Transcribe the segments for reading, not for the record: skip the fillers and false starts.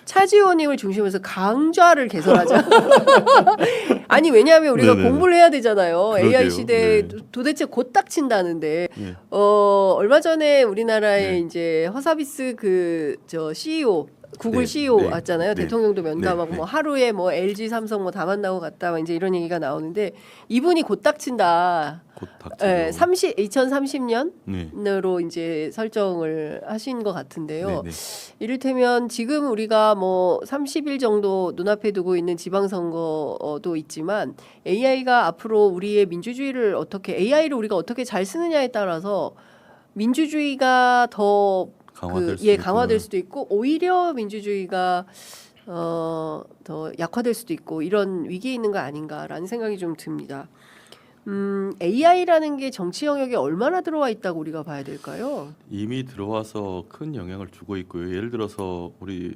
차지호님을 중심으로 해서 강좌를 개설하자. 아니 왜냐하면 우리가 네네네. 공부를 해야 되잖아요. 그러게요. AI 시대에 네. 도대체 곧 닥친다는데 네. 얼마 전에 우리나라에 네. 이제 허사비스 그 저 CEO 구글 네, CEO 네, 왔잖아요. 네, 대통령도 면담하고 네, 뭐 하루에 뭐 LG, 삼성 뭐 다 만나고 갔다 막 이제 이런 얘기가 나오는데 이분이 곧 닥친다. 곧 예, 닥치죠. 2030년으로 네. 이제 설정을 하신 것 같은데요. 네, 네. 이를테면 지금 우리가 뭐 30일 정도 눈앞에 두고 있는 지방선거도 있지만 AI가 앞으로 우리의 민주주의를 어떻게 AI를 우리가 어떻게 잘 쓰느냐에 따라서 민주주의가 더 강화될 수도 강화될 있구나. 수도 있고 오히려 민주주의가 더 약화될 수도 있고 이런 위기에 있는 거 아닌가라는 생각이 좀 듭니다. AI라는 게 정치 영역에 얼마나 들어와 있다고 우리가 봐야 될까요? 이미 들어와서 큰 영향을 주고 있고요. 예를 들어서 우리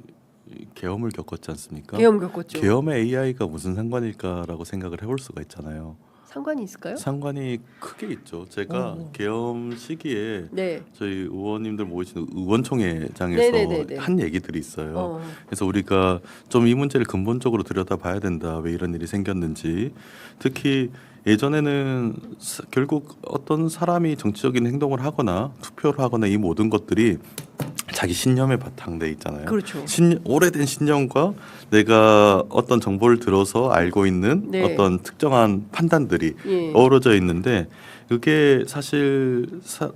계엄을 겪었지 않습니까? 계엄 겪었죠. 계엄에 AI가 무슨 상관일까라고 생각을 해볼 수가 있잖아요. 상관이 있을까요? 상관이 크게 있죠. 제가 계엄 시기에 네. 저희 의원님들 모이시는 의원총회장에서 네네네네. 한 얘기들이 있어요. 어. 그래서 우리가 좀 이 문제를 근본적으로 들여다봐야 된다. 왜 이런 일이 생겼는지. 특히 예전에는 결국 어떤 사람이 정치적인 행동을 하거나 투표를 하거나 이 모든 것들이 자기 신념에 바탕돼 있잖아요. 그렇죠. 오래된 신념과 내가 어떤 정보를 들어서 알고 있는 네. 어떤 특정한 판단들이 예. 어우러져 있는데 그게 사실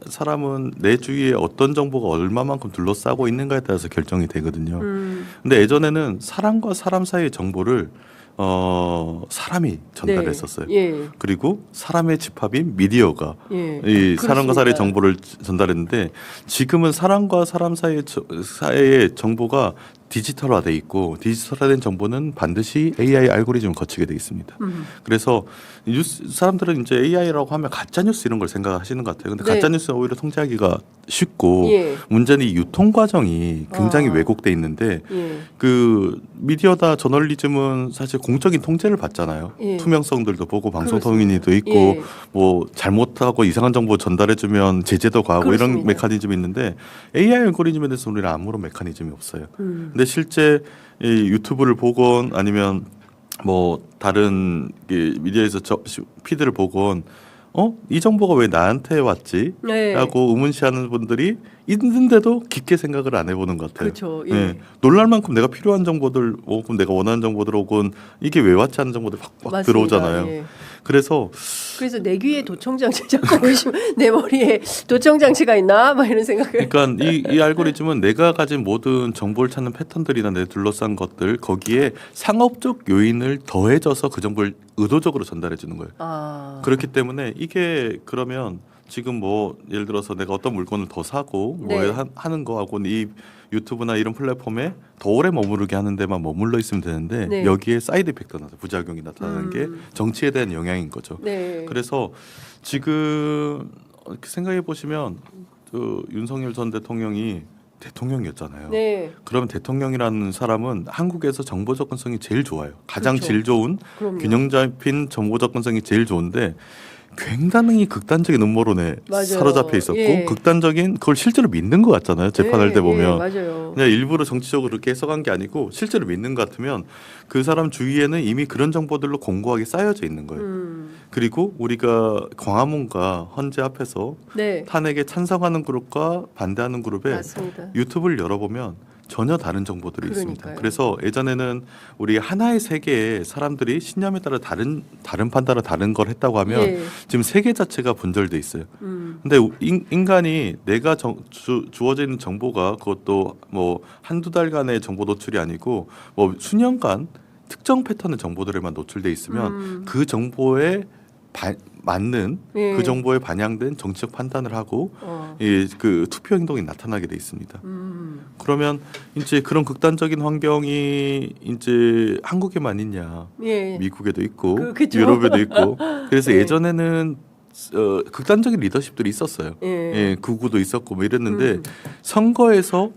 사람은 내 주위에 어떤 정보가 얼마만큼 둘러싸고 있는가에 따라서 결정이 되거든요. 근데 예전에는 사람과 사람 사이의 정보를 사람이 전달했었어요. 네. 예. 그리고 사람의 집합인 미디어가 예. 이 사람과 사람의 그렇습니다. 정보를 전달했는데 지금은 사람과 사람 사이의 정보가 디지털화돼 있고 디지털화된 정보는 반드시 AI 알고리즘을 거치게 돼 있습니다. 그래서 사람들은 이제 AI라고 하면 가짜 뉴스 이런 걸 생각하시는 것 같아요. 근데 네. 가짜 뉴스는 오히려 통제하기가 쉽고 예. 문제는 이 유통 과정이 굉장히 아. 왜곡돼 있는데 예. 그 미디어다 저널리즘은 사실 공적인 통제를 받잖아요. 예. 투명성들도 보고 방송 그렇습니다. 통인이도 있고 예. 뭐 잘못하고 이상한 정보 전달해주면 제재도 가고 그렇습니다. 이런 메커니즘이 있는데 AI 알고리즘에 대해서 우리는 아무런 메커니즘이 없어요. 근데 실제 이 유튜브를 보건 아니면 뭐 다른 미디어에서 피드를 보건 이 정보가 왜 나한테 왔지? 네. 라고 의문시하는 분들이 있는데도 깊게 생각을 안 해보는 것 같아요. 그렇죠. 예. 네. 놀랄 만큼 내가 필요한 정보들 혹은 내가 원하는 정보들 혹은 이게 왜 왔지 하는 정보들 막 맞습니다. 들어오잖아요. 예. 그래서 내 귀에 도청장치 자꾸 보시면 내 머리에 도청장치가 있나 막 이런 생각을. 그러니까 이 알고리즘은 내가 가진 모든 정보를 찾는 패턴들이나 내 둘러싼 것들 거기에 상업적 요인을 더해져서 그 정보를 의도적으로 전달해 주는 거예요. 아. 그렇기 때문에 이게 그러면 지금 뭐 예를 들어서 내가 어떤 물건을 더 사고 뭐 네. 하는 거하고는 이 유튜브나 이런 플랫폼에 더 오래 머무르게 하는 데만 머물러 있으면 되는데 네. 여기에 사이드 이펙트가 나서 부작용이 나타나는 게 정치에 대한 영향인 거죠. 네. 그래서 지금 생각해 보시면 윤석열 전 대통령이 대통령이었잖아요. 네. 그러면 대통령이라는 사람은 한국에서 정보 접근성이 제일 좋아요. 가장 그렇죠. 질 좋은 그럼요. 균형 잡힌 정보 접근성이 제일 좋은데 굉장히 극단적인 음모론에 맞아요. 사로잡혀 있었고 예. 극단적인 그걸 실제로 믿는 것 같잖아요. 재판할 때 보면 예, 맞아요. 그냥 일부러 정치적으로 그렇게 해석한 게 아니고 실제로 믿는 것 같으면 그 사람 주위에는 이미 그런 정보들로 공고하게 쌓여져 있는 거예요. 그리고 우리가 광화문과 헌재 앞에서 네. 탄핵에 찬성하는 그룹과 반대하는 그룹에 맞습니다. 유튜브를 열어보면 전혀 다른 정보들이 그러니까요. 있습니다. 그래서 예전에는 우리 하나의 세계에 사람들이 신념에 따라 다른 판단을 다른 걸 했다고 하면 예. 지금 세계 자체가 분절돼 있어요. 근데 인간이 내가 주어져 있는 정보가 그것도 뭐 한두 달간의 정보 노출이 아니고 뭐 수년간 특정 패턴의 정보들에만 노출돼 있으면 그 정보에 맞는 예. 그 정보에 반영된 정치적 판단을 하고 어. 그 투표 행동이 나타나게 돼 있습니다. 그러면 이제 그런 극단적인 환경이 이제 한국에만 있냐? 예. 미국에도 있고 그렇겠죠. 유럽에도 있고 그래서 네. 예전에는 극단적인 리더십들이 있었어요. 예. 예, 극우도 있었고 뭐 이랬는데 선거에서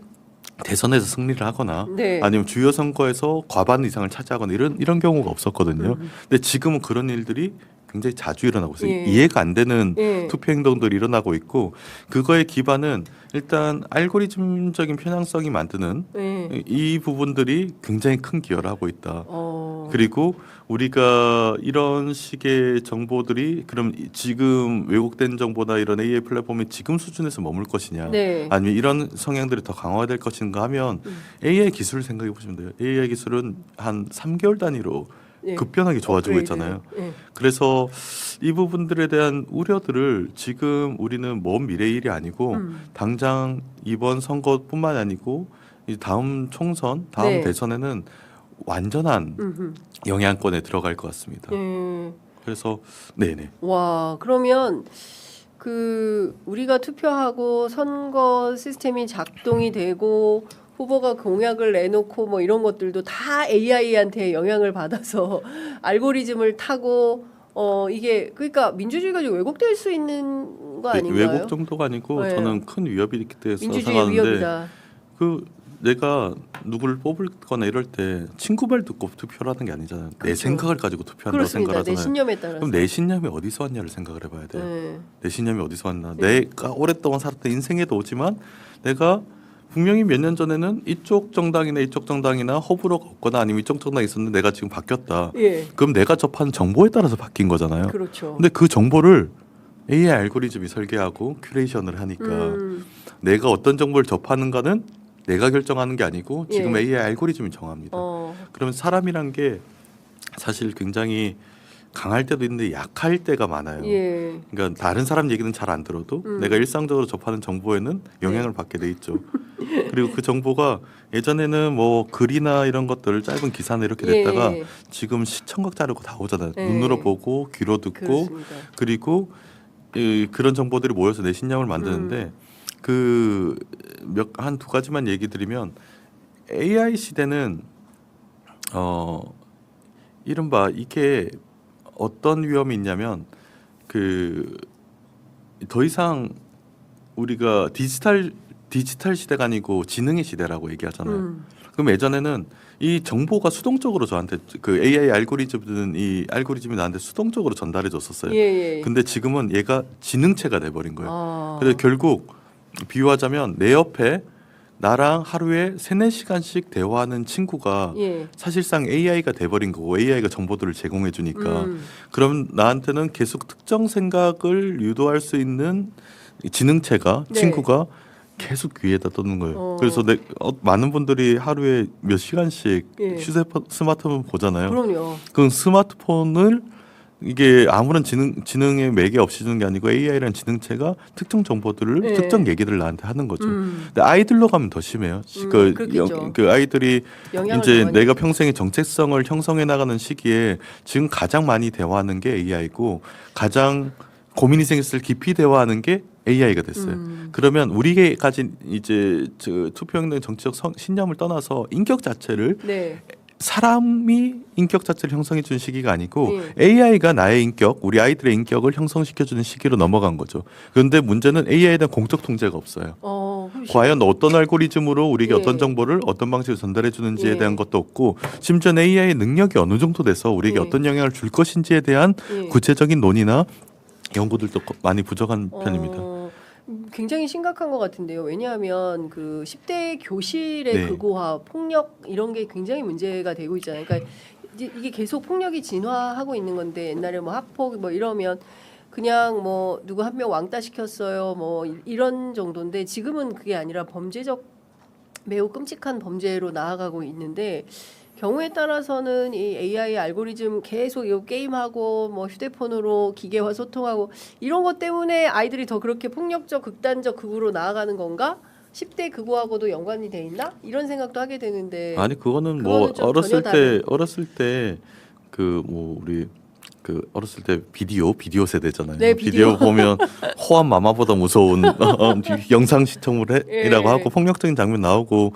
대선에서 승리를 하거나 네. 아니면 주요 선거에서 과반 이상을 차지하거나 이런 경우가 없었거든요. 근데 지금은 그런 일들이 굉장히 자주 일어나고 있어요. 예. 이해가 안 되는 예. 투표 행동들이 일어나고 있고 그거의 기반은 일단 알고리즘적인 편향성이 만드는 예. 이 부분들이 굉장히 큰 기여를 하고 있다. 어. 그리고 우리가 이런 식의 정보들이 그럼 지금 왜곡된 정보나 이런 AI 플랫폼이 지금 수준에서 머물 것이냐 네. 아니면 이런 성향들이 더 강화될 것인가 하면 AI 기술을 생각해 보시면 돼요. AI 기술은 한 3개월 단위로 예. 급변하게 좋아지고 업그레이드. 있잖아요. 예. 그래서 이 부분들에 대한 우려들을 지금 우리는 먼 미래의 일이 아니고 당장 이번 선거뿐만 아니고 이 다음 총선, 다음 네. 대선에는 완전한 음흠. 영향권에 들어갈 것 같습니다. 예. 그래서 네네. 와, 그러면 그 우리가 투표하고 선거 시스템이 작동이 되고 후보가 공약을 내놓고 뭐 이런 것들도 다 AI한테 영향을 받아서 알고리즘을 타고 이게 그러니까 민주주의가 좀 왜곡될 수 있는 거 아닌가요? 외국 정도가 아니고 네. 저는 큰 위협이 있기 때문에 민주주의의 생각하는데 위협이다. 그 내가 누구를 뽑을거나 이럴 때 친구 말 듣고 투표를 하는 게 아니잖아요. 내 그렇죠. 생각을 가지고 투표한다고 그렇습니다. 내 생각하잖아요. 신념에 따라서. 그럼 내 신념이 어디서 왔냐를 생각을 해봐야 돼요. 네. 내 신념이 어디서 왔나. 네. 내가 오랫동안 살았던 인생에도 오지만 내가 분명히 몇 년 전에는 이쪽 정당이나 이쪽 정당이나 호불호가 없거나 아니면 이쪽 정당이 있었는데 내가 지금 바뀌었다. 예. 그럼 내가 접하는 정보에 따라서 바뀐 거잖아요. 그렇죠. 근데 그 정보를 AI 알고리즘이 설계하고 큐레이션을 하니까 내가 어떤 정보를 접하는가는 내가 결정하는 게 아니고 지금 예. AI 알고리즘이 정합니다. 그러면 사람이란 게 사실 굉장히 강할 때도 있는데 약할 때가 많아요. 예. 그러니까 다른 사람 얘기는 잘 안 들어도 내가 일상적으로 접하는 정보에는 영향을 받게 돼 있죠. 그리고 그 정보가 예전에는 뭐 글이나 이런 것들을 짧은 기사나 이렇게 냈다가 예. 지금 시청각 자르고 다 오잖아요. 예. 눈으로 보고 귀로 듣고 그렇습니다. 그리고 그런 정보들이 모여서 내 신념을 만드는데 그 한 두 가지만 얘기 드리면 AI 시대는 이른바 이게 어떤 위험이 있냐면 그 더 이상 우리가 디지털 시대가 아니고 지능의 시대라고 얘기하잖아요. 그럼 예전에는 이 정보가 수동적으로 저한테 그 AI 알고리즘은 이 알고리즘이 나한테 수동적으로 전달해 줬었어요. 예. 근데 지금은 얘가 지능체가 돼 버린 거예요. 아. 그래서 결국 비유하자면 내 옆에 나랑 하루에 3-4시간씩 대화하는 친구가 예. 사실상 AI가 돼버린 거고 AI가 정보들을 제공해 주니까 그럼 나한테는 계속 특정 생각을 유도할 수 있는 지능체가 네. 친구가 계속 귀에다 떠는 거예요. 그래서 많은 분들이 하루에 몇 시간씩 예. 스마트폰 보잖아요. 그럼요. 그 스마트폰을 이게 아무런 지능의 매개 없이 주는 게 아니고 AI라는 지능체가 특정 정보들을 네. 특정 얘기들을 나한테 하는 거죠. 근데 아이들로 가면 더 심해요. 그렇겠죠. 그 아이들이 영향을 이제 더 많이 내가 받죠. 평생의 정체성을 형성해 나가는 시기에 지금 가장 많이 대화하는 게 AI고 가장 고민이 생겼을 때 깊이 대화하는 게 AI가 됐어요. 그러면 우리가 가진 이제 투표행동 정치적 신념을 떠나서 인격 자체를 네. 사람이 인격 자체를 형성해 주는 시기가 아니고 예. AI가 나의 인격, 우리 아이들의 인격을 형성시켜 주는 시기로 넘어간 거죠. 그런데 문제는 AI에 대한 공적 통제가 없어요. 그럼 과연 어떤 알고리즘으로 우리에게 예. 어떤 정보를 어떤 방식으로 전달해 주는지에 예. 대한 것도 없고 심지어 AI의 능력이 어느 정도 돼서 우리에게 예. 어떤 영향을 줄 것인지에 대한 예. 구체적인 논의나 연구들도 많이 부족한 편입니다. 굉장히 심각한 것 같은데요. 왜냐하면 그 10대 교실의 네. 극우화, 폭력 이런 게 굉장히 문제가 되고 있잖아요. 그러니까 이게 계속 폭력이 진화하고 있는 건데 옛날에 뭐 학폭 뭐 이러면 그냥 뭐 누구 한 명 왕따 시켰어요. 뭐 이런 정도인데 지금은 그게 아니라 범죄적 매우 끔찍한 범죄로 나아가고 있는데 경우에 따라서는 이 AI 알고리즘 계속 이 게임하고 뭐 휴대폰으로 기계와 소통하고 이런 것 때문에 아이들이 더 그렇게 폭력적 극단적 극우로 나아가는 건가? 10대 극우하고도 연관이 돼 있나? 이런 생각도 하게 되는데 아니 그거는 그거는 좀 전혀 다른- 어렸을 때 그 뭐 우리 그 어렸을 때 비디오 세대잖아요. 네, 비디오. 보면 호환 마마보다 무서운 영상 시청물이라고 예. 하고 폭력적인 장면 나오고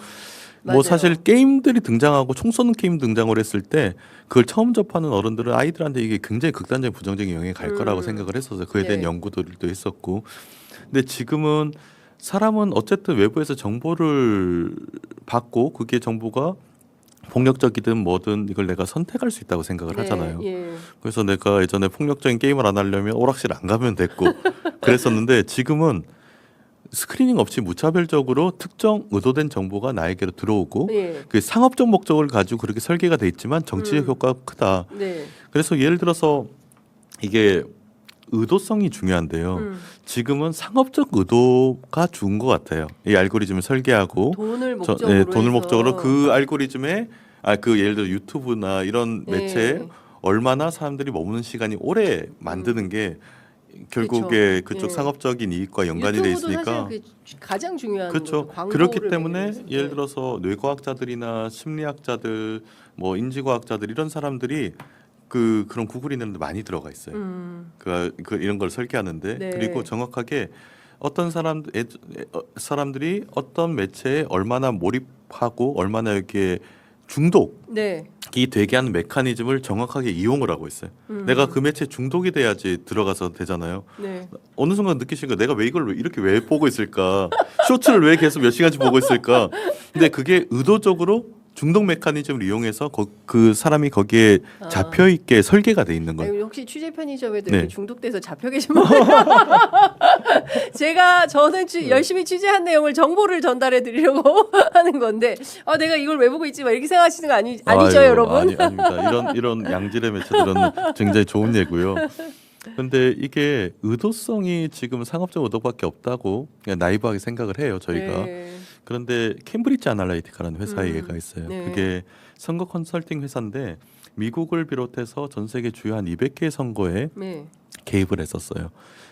맞아요. 뭐 사실 게임들이 등장하고 총 쏘는 게임 등장을 했을 때 그걸 처음 접하는 어른들은 아이들한테 이게 굉장히 극단적인 부정적인 영향이 갈 거라고 생각을 했어서 그에 대한 네. 연구들도 했었고 근데 지금은 사람은 어쨌든 외부에서 정보를 받고 그게 정보가 폭력적이든 뭐든 이걸 내가 선택할 수 있다고 생각을 하잖아요. 예. 그래서 내가 예전에 폭력적인 게임을 안 하려면 오락실 안 가면 됐고 그랬었는데 지금은 스크리닝 없이 무차별적으로 특정 의도된 정보가 나에게로 들어오고 예. 그 상업적 목적을 가지고 그렇게 설계가 돼 있지만 정치적 효과가 크다. 네. 그래서 예를 들어서 이게 의도성이 중요한데요. 지금은 상업적 의도가 좋은 것 같아요. 이 알고리즘을 설계하고 돈을 목적으로 네, 돈을 해서. 목적으로 그 알고리즘에 그 예를 들어 유튜브나 이런 매체에 예. 얼마나 사람들이 머무는 시간이 오래 만드는 게 결국에 그쪽 예. 상업적인 이익과 연관이 돼 유튜브도 있으니까 사실 가장 중요한 그렇죠. 거죠. 그렇기 광고를 때문에 매기기 위해서. 예를 네. 들어서 뇌과학자들이나 심리학자들, 뭐 인지과학자들 이런 사람들이 그런 구글 있는 데 많이 들어가 있어요. 이런 걸 설계하는데 네. 그리고 정확하게 어떤 사람들이 어떤 매체에 얼마나 몰입하고 얼마나 여기에 중독이 네. 되게 하는 메커니즘을 정확하게 이용을 하고 있어요. 내가 그 매체에 중독이 돼야지 들어가서 되잖아요. 네. 어느 순간 느끼신 거 내가 왜 이걸 이렇게 왜 보고 있을까? 쇼츠를 왜 계속 몇 시간씩 보고 있을까? 근데 그게 의도적으로 중독 메커니즘을 이용해서 그 사람이 거기에 잡혀 있게 설계가 돼 있는 거예요. 아니, 혹시 취재 편의점에도 네. 이렇게 중독돼서 잡혀 계신 분? 저는 열심히 취재한 내용을 정보를 전달해 드리려고 하는 건데 내가 이걸 왜 보고 있지? 막 이렇게 생각하시는 거 아니죠, 아유, 여러분? 아닙니다. 이런 양질의 매체들은 굉장히 좋은 예고요. 근데 이게 의도성이 지금 상업적 의도밖에 없다고 그냥 나이브하게 생각을 해요, 저희가. 네. 그런데 캠브리지 아날라이티카라는 회사에 얘가 있어요. 네. 그게 선거 컨설팅 회사인데 미국을 비롯해서 전 세계 주요 한 200개의 선거에 네. 개입을 했었어요.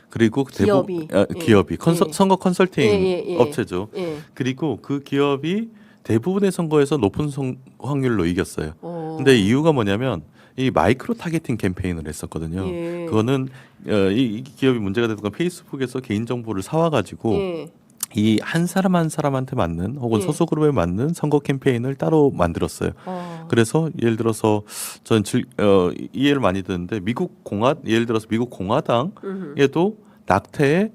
그리고 기업이. 기업이 예. 선거 컨설팅 예. 업체죠. 예. 그리고 그 기업이 대부분의 선거에서 높은 확률로 이겼어요. 어. 근데 이유가 뭐냐면 이 마이크로 타겟팅 캠페인을 했었거든요. 예. 그거는 이 기업이 문제가 됐던 건 페이스북에서 개인 정보를 사와 가지고 예. 이 한 사람 한 사람한테 맞는 혹은 예. 소수 그룹에 맞는 선거 캠페인을 따로 만들었어요. 그래서 예를 들어서 전 이해를 많이 듣는데 예를 들어서 미국 공화당에도 낙태에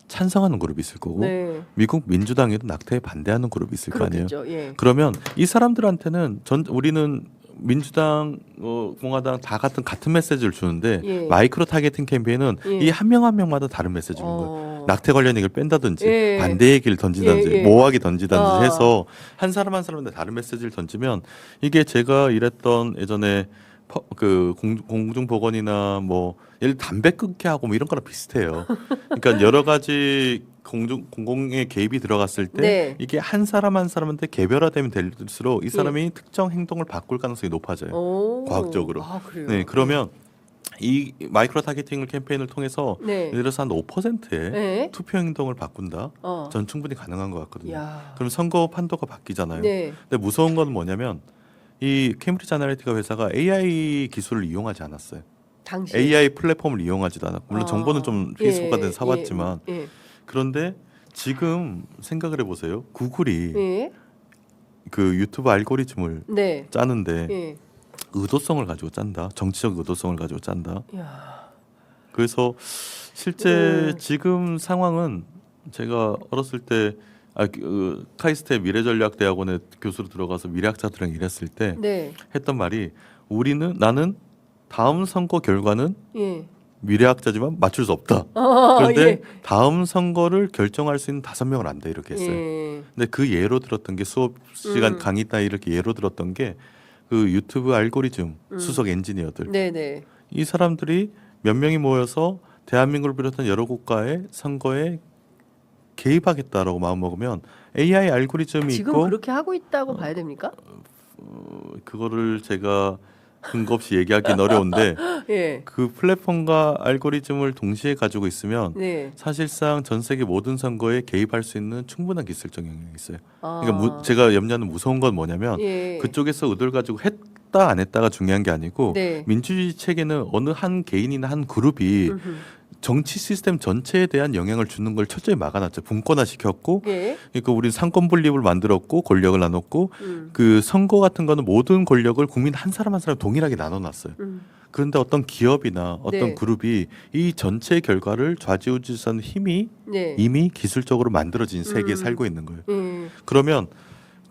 찬성하는 그룹이 있을 거고 네. 미국 민주당에도 낙태에 반대하는 그룹이 있을 거 아니에요. 그렇겠죠. 예. 그러면 이 사람들한테는 우리는 민주당, 공화당 다 같은 메시지를 주는데 예. 마이크로 타겟팅 캠페인은 예. 이 한 명 한 명마다 다른 메시지인 거예요. 낙태 관련 얘기를 뺀다든지 예. 반대 얘기를 던지든지 예. 모호하게 던지든지 아. 해서 한 사람 한 사람한테 다른 메시지를 던지면 이게 제가 일했던 예전에 공중보건이나 뭐 예를 들어 담배 끊게 하고 뭐 이런 거랑 비슷해요. 그러니까 여러 가지 공공의 개입이 들어갔을 때 네. 이게 한 사람 한 사람한테 개별화되면 될수록 이 사람이 특정 행동을 바꿀 가능성이 높아져요. 오. 과학적으로. 그래요. 네, 그러면 이 마이크로 타겟팅 캠페인을 통해서 네. 예를 들어서 한 5%의 네. 투표 행동을 바꾼다. 어. 전 충분히 가능한 것 같거든요. 야. 그럼 선거 판도가 바뀌잖아요. 네. 근데 무서운 건 뭐냐면 이 캠브리지 아나리티카 회사가 AI 기술을 이용하지 않았어요. 당시 AI 플랫폼을 이용하지도 않았고 물론 정보는 좀 페이스북 같은 데 사봤지만 예. 그런데 지금 생각을 해보세요. 구글이 예. 그 유튜브 알고리즘을 네. 짜는데 예. 의도성을 가지고 짠다. 정치적 의도성을 가지고 짠다. 야. 그래서 실제 네. 지금 상황은 제가 어렸을 때 카이스트 미래전략대학원에 교수로 들어가서 미래학자들이랑 일했을 때 네. 했던 말이 나는 다음 선거 결과는 예. 미래학자지만 맞출 수 없다. 그런데 예. 다음 선거를 결정할 수 있는 5명은 안 돼 이렇게 했어요. 예. 근데 그 예로 들었던 게 수업 시간 강의 따위 이렇게 예로 들었던 게 그 유튜브 알고리즘 수석 엔지니어들 네네. 이 사람들이 몇 명이 모여서 대한민국을 비롯한 여러 국가의 선거에 개입하겠다라고 마음먹으면 AI 알고리즘이 지금 있고 그렇게 하고 있다고 봐야 됩니까? 그거를 제가 근거 없이 얘기하기는 어려운데 예. 그 플랫폼과 알고리즘을 동시에 가지고 있으면 네. 사실상 전 세계 모든 선거에 개입할 수 있는 충분한 기술적 영향이 있어요. 아. 그러니까 제가 염려하는 무서운 건 뭐냐면 예. 그쪽에서 의도를 가지고 했다 안 했다가 중요한 게 아니고 네. 민주주의 체계는 어느 한 개인이나 한 그룹이 정치 시스템 전체에 대한 영향을 주는 걸 철저히 막아놨죠. 분권화 시켰고, 예. 그러니까 우리는 상권 분립을 만들었고 권력을 나눴고, 그 선거 같은 거는 모든 권력을 국민 한 사람 한 사람 동일하게 나눠놨어요. 그런데 어떤 기업이나 어떤 네. 그룹이 이 전체 결과를 좌지우지하는 힘이 네. 이미 기술적으로 만들어진 세계에 살고 있는 거예요. 예. 그러면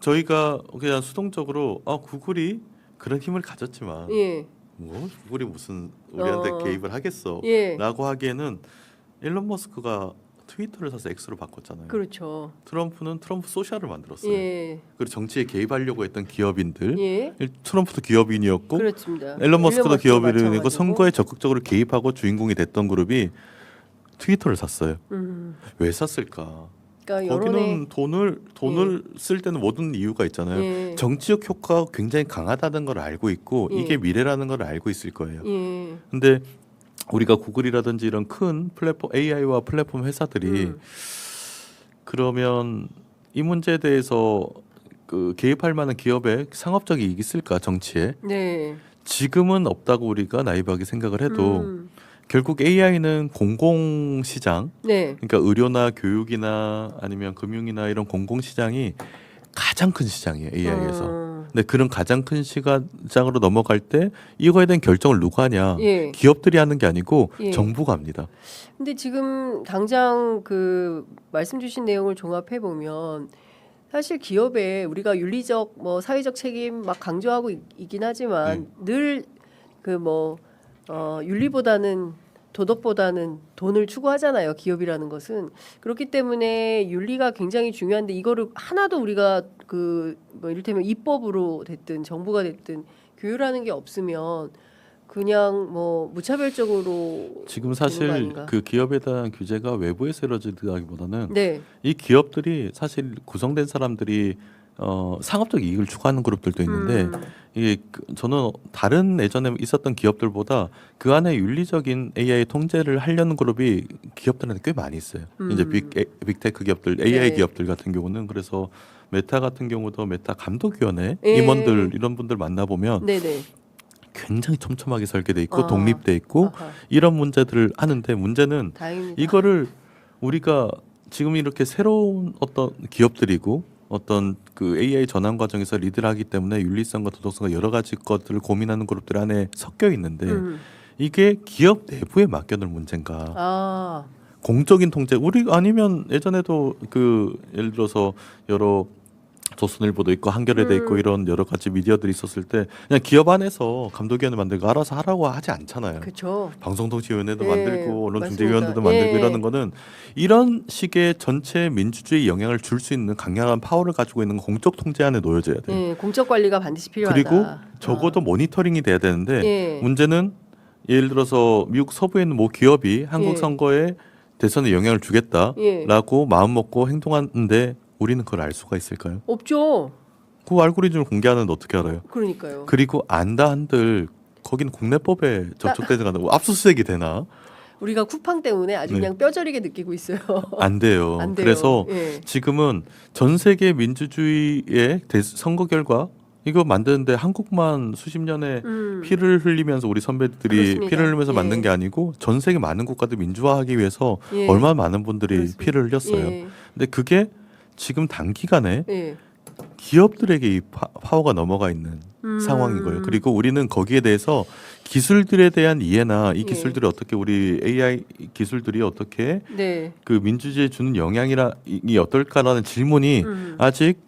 저희가 그냥 수동적으로 구글이 그런 힘을 가졌지만 예. 뭐 구글이 무슨 우리한테 어. 개입을 하겠어 예. 라고 하기에는 일론 머스크가 트위터를 사서 X로 바꿨잖아요. 그렇죠. 트럼프는 트럼프 소셜을 만들었어요. 예. 그리고 정치에 개입하려고 했던 기업인들 예. 트럼프도 기업인이었고 그렇습니다. 일론 머스크도 기업인이고 마찬가지고. 선거에 적극적으로 개입하고 주인공이 됐던 그룹이 트위터를 샀어요. 왜 샀을까? 그러니까 거기는 돈을 쓸 때는 모든 이유가 있잖아요. 예. 정치적 효과가 굉장히 강하다는 걸 알고 있고 예. 이게 미래라는 걸 알고 있을 거예요. 예. 근데 우리가 구글이라든지 이런 큰 플랫폼 AI와 플랫폼 회사들이 그러면 이 문제에 대해서 그 개입할 만한 기업의 상업적 이익이 있을까 정치에? 네. 지금은 없다고 우리가 나이브하게 생각을 해도 결국 AI는 공공시장, 네. 그러니까 의료나 교육이나 아니면 금융이나 이런 공공시장이 가장 큰 시장이에요 AI에서. 근데 그런 가장 큰 시장으로 넘어갈 때 이거에 대한 결정을 누가 하냐? 예. 기업들이 하는 게 아니고 예. 정부가 합니다. 근데 지금 당장 그 말씀 주신 내용을 종합해 보면 사실 기업에 우리가 윤리적 뭐 사회적 책임 막 강조하고 있긴 하지만 늘 그 뭐 윤리보다는 도덕보다는 돈을 추구하잖아요. 기업이라는 것은 그렇기 때문에 윤리가 굉장히 중요한데 이거를 하나도 우리가 그 뭐 이를테면 입법으로 됐든 정부가 됐든 교육하는 게 없으면 그냥 뭐 무차별적으로 지금 되는 거 사실 아닌가? 그 기업에 대한 규제가 외부에서 이루어지다기보다는 네. 이 기업들이 사실 구성된 사람들이 상업적 이익을 추구하는 그룹들도 있는데 이게 저는 다른 예전에 있었던 기업들보다 그 안에 윤리적인 AI 통제를 하려는 그룹이 기업들한테 꽤 많이 있어요. 이제 빅테크 기업들, AI 네. 기업들 같은 경우는 그래서 메타 같은 경우도 메타 감독위원회 예. 임원들 이런 분들 만나보면 네네. 굉장히 촘촘하게 설계돼 있고 아. 독립돼 있고 아하. 이런 문제들을 하는데 문제는 다행입니다. 이거를 우리가 지금 이렇게 새로운 어떤 기업들이고 어떤 그 AI 전환 과정에서 리드를 하기 때문에 윤리성과 도덕성과 여러 가지 것들을 고민하는 그룹들 안에 섞여 있는데 이게 기업 내부에 맡겨놓을 문제인가? 아, 공적인 통제 우리 아니면 예전에도 그 예를 들어서 여러 조선일보도 있고 한겨레도 있고 이런 여러 가지 미디어들이 있었을 때 그냥 기업 안에서 감독위원회 만들고 알아서 하라고 하지 않잖아요. 그렇죠. 방송통신위원회도 예, 만들고 언론중재위원회도 맞습니다. 만들고 예. 이러는 거는 이런 식의 전체 민주주의 영향을 줄 수 있는 강력한 파워를 가지고 있는 공적 통제 안에 놓여져야 돼요. 예, 공적 관리가 반드시 필요하다. 그리고 적어도 모니터링이 돼야 되는데 예. 문제는 예를 들어서 미국 서부에 있는 모 기업이 한국 예. 선거에 대선에 영향을 주겠다라고 마음 먹고 행동하는데 우리는 그걸 알 수가 있을까요? 없죠. 그 알고리즘을 공개하는데 어떻게 알아요? 그러니까요. 그리고 안다 한들 거기는 국내법에 접촉되지 않고 압수수색이 되나? 우리가 쿠팡 때문에 아주 네. 그냥 뼈저리게 느끼고 있어요. 안 돼요. 안 돼요. 그래서 예. 지금은 전 세계 민주주의의 선거 결과 이거 만드는데 한국만 수십 년의 피를 흘리면서 우리 선배들이 그렇습니다. 피를 흘리면서 예. 만든 게 아니고 전 세계 많은 국가들 민주화하기 위해서 예. 얼마나 많은 분들이 그렇습니다. 피를 흘렸어요. 예. 근데 그게 지금 단기간에 예. 기업들에게 이 파워가 넘어가 있는 상황인 거예요. 그리고 우리는 거기에 대해서 기술들에 대한 이해나 이 예. 기술들이 어떻게 우리 AI 기술들이 어떻게 네. 그 민주주의에 주는 영향이 어떨까라는 질문이 아직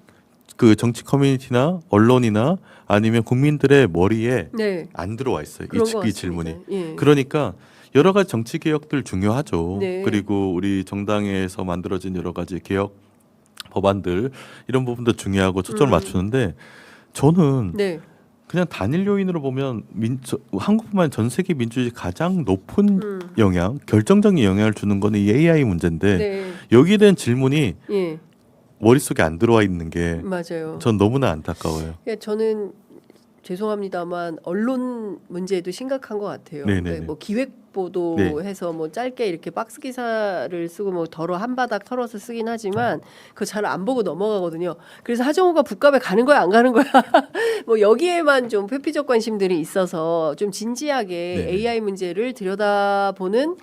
그 정치 커뮤니티나 언론이나 아니면 국민들의 머리에 네. 안 들어와 있어요. 그런 것 이 같습니다. 질문이. 예. 그러니까 여러 가지 정치 개혁들 중요하죠. 네. 그리고 우리 정당에서 만들어진 여러 가지 개혁 법안들 이런 부분도 중요하고 초점을 맞추는데 저는 네. 그냥 단일 요인으로 보면 한국뿐만 전 세계 민주주의 가장 높은 영향, 결정적인 영향을 주는 거는 이 AI 문제인데 네. 여기에 대한 질문이 예. 머릿속에 안 들어와 있는 게 맞아요. 전 너무나 안타까워요. 그러니까 저는 죄송합니다만 언론 문제도 심각한 것 같아요. 네네네. 그러니까 뭐 기획 보도해서 뭐 짧게 이렇게 박스 기사를 쓰고 뭐 덜어 한 바닥 털어서 쓰긴 하지만 그거 잘 안 보고 넘어가거든요. 그래서 하정우가 북갑에 가는 거야 안 가는 거야 뭐 여기에만 좀 회피적 관심들이 있어서 좀 진지하게 네네. AI 문제를 들여다보는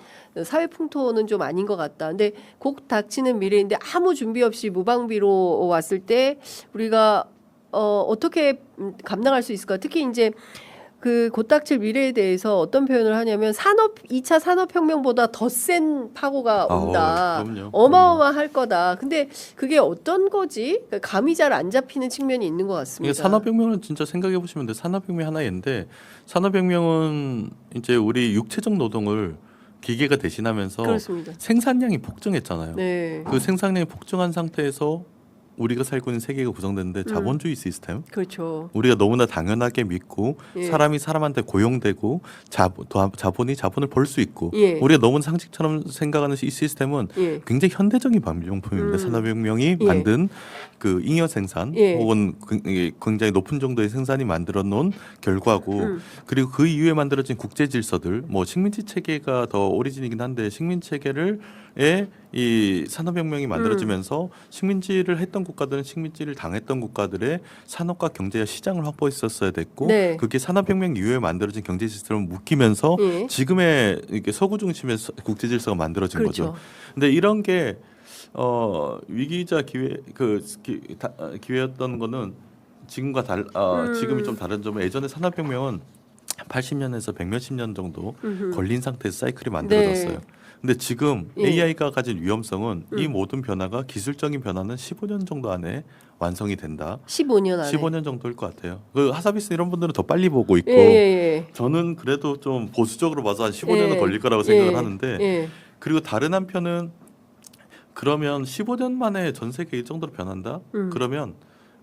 사회 풍토는 좀 아닌 것 같다. 근데 곧 닥치는 미래인데 아무 준비 없이 무방비로 왔을 때 우리가 어떻게 감당할 수 있을까? 특히 이제 그 곧닥칠 미래에 대해서 어떤 표현을 하냐면 2차 산업혁명보다 더 센 파고가 온다. 그럼요. 어마어마할 거다. 근데 그게 어떤 거지? 그러니까 감이 잘 안 잡히는 측면이 있는 것 같습니다. 이게 산업혁명은 진짜 생각해 보시면 돼. 산업혁명 하나인데 산업혁명은 이제 우리 육체적 노동을 기계가 대신하면서 그렇습니다. 생산량이 폭증했잖아요. 네. 그 생산량이 폭증한 상태에서 우리가 살고 있는 세계가 구성되는데 자본주의 시스템, 그렇죠. 우리가 너무나 당연하게 믿고 예. 사람이 사람한테 고용되고 자본이 자본을 벌 수 있고 예. 우리가 너무 상식처럼 생각하는 이 시스템은 예. 굉장히 현대적인 발명품입니다. 산업혁명이 예. 만든 그 잉여 생산 예. 혹은 굉장히 높은 정도의 생산이 만들어 놓은 결과고 그리고 그 이후에 만들어진 국제 질서들 뭐 식민지 체계가 더 오리진이긴 한데 식민지 체계를 이 산업혁명이 만들어지면서 식민지를 했던 국가들은 식민지를 당했던 국가들의 산업과 경제와 시장을 확보했었어야 됐고 네. 그게 산업혁명 이후에 만들어진 경제 시스템을 묶이면서 예. 지금의 이렇게 서구 중심의 국제 질서가 만들어진 그렇죠. 거죠. 근데 이런 게 위기이자 기회였던 거는 지금과 지금이 좀 다른 점은 예전에 산업혁명은 80년에서 100몇십 년 정도 걸린 상태에서 사이클이 만들어졌어요. 네. 근데 지금 예. AI가 가진 위험성은 이 모든 변화가 기술적인 변화는 15년 정도 안에 완성이 된다. 15년 안에. 15년 정도일 것 같아요. 그 하사비스 이런 분들은 더 빨리 보고 있고 예. 저는 그래도 좀 보수적으로 봐서 한 15년은 예. 걸릴 거라고 생각을 예. 하는데 예. 그리고 다른 한편은 그러면 15년 만에 전 세계 이 정도로 변한다? 그러면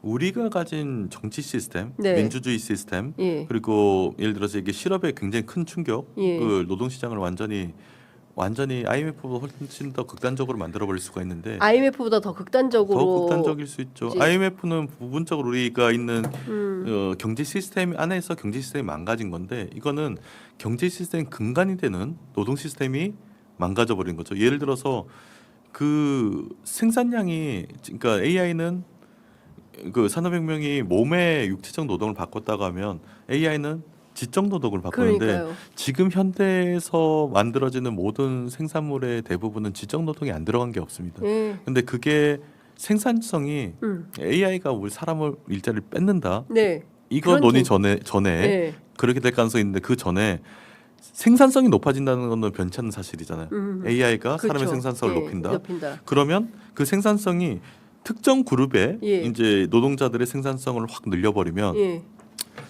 우리가 가진 정치 시스템, 네. 민주주의 시스템, 예. 그리고 예를 들어서 이게 실업에 굉장히 큰 충격, 예. 그 노동 시장을 완전히 IMF보다 훨씬 더 극단적으로 만들어 버릴 수가 있는데 IMF보다 더 극단적으로. 더 극단적일 수 있죠. 이제- IMF는 부분적으로 우리가 있는 경제 시스템 안에서 경제 시스템이 망가진 건데 이거는 경제 시스템 근간이 되는 노동 시스템이 망가져 버린 거죠. 예를 들어서 그 생산량이 그러니까 AI는 그 산업혁명이 몸의 육체적 노동을 바꿨다고 하면 AI는 지적 노동을 바꾸는데 그러니까요. 지금 현대에서 만들어지는 모든 생산물의 대부분은 지적 노동이 안 들어간 게 없습니다. 예. 근데 그게 생산성이 AI가 우리 사람을 일자리를 뺏는다. 네. 이거 그런 논의 좀- 전에 예. 그렇게 될 가능성이 있는데 그 전에 생산성이 높아진다는 것은 변치 않는 사실이잖아요. AI가 사람의 그렇죠. 생산성을 예, 높인다. 높인다. 그러면 그 생산성이 특정 그룹의 예. 이제 노동자들의 생산성을 확 늘려버리면 예.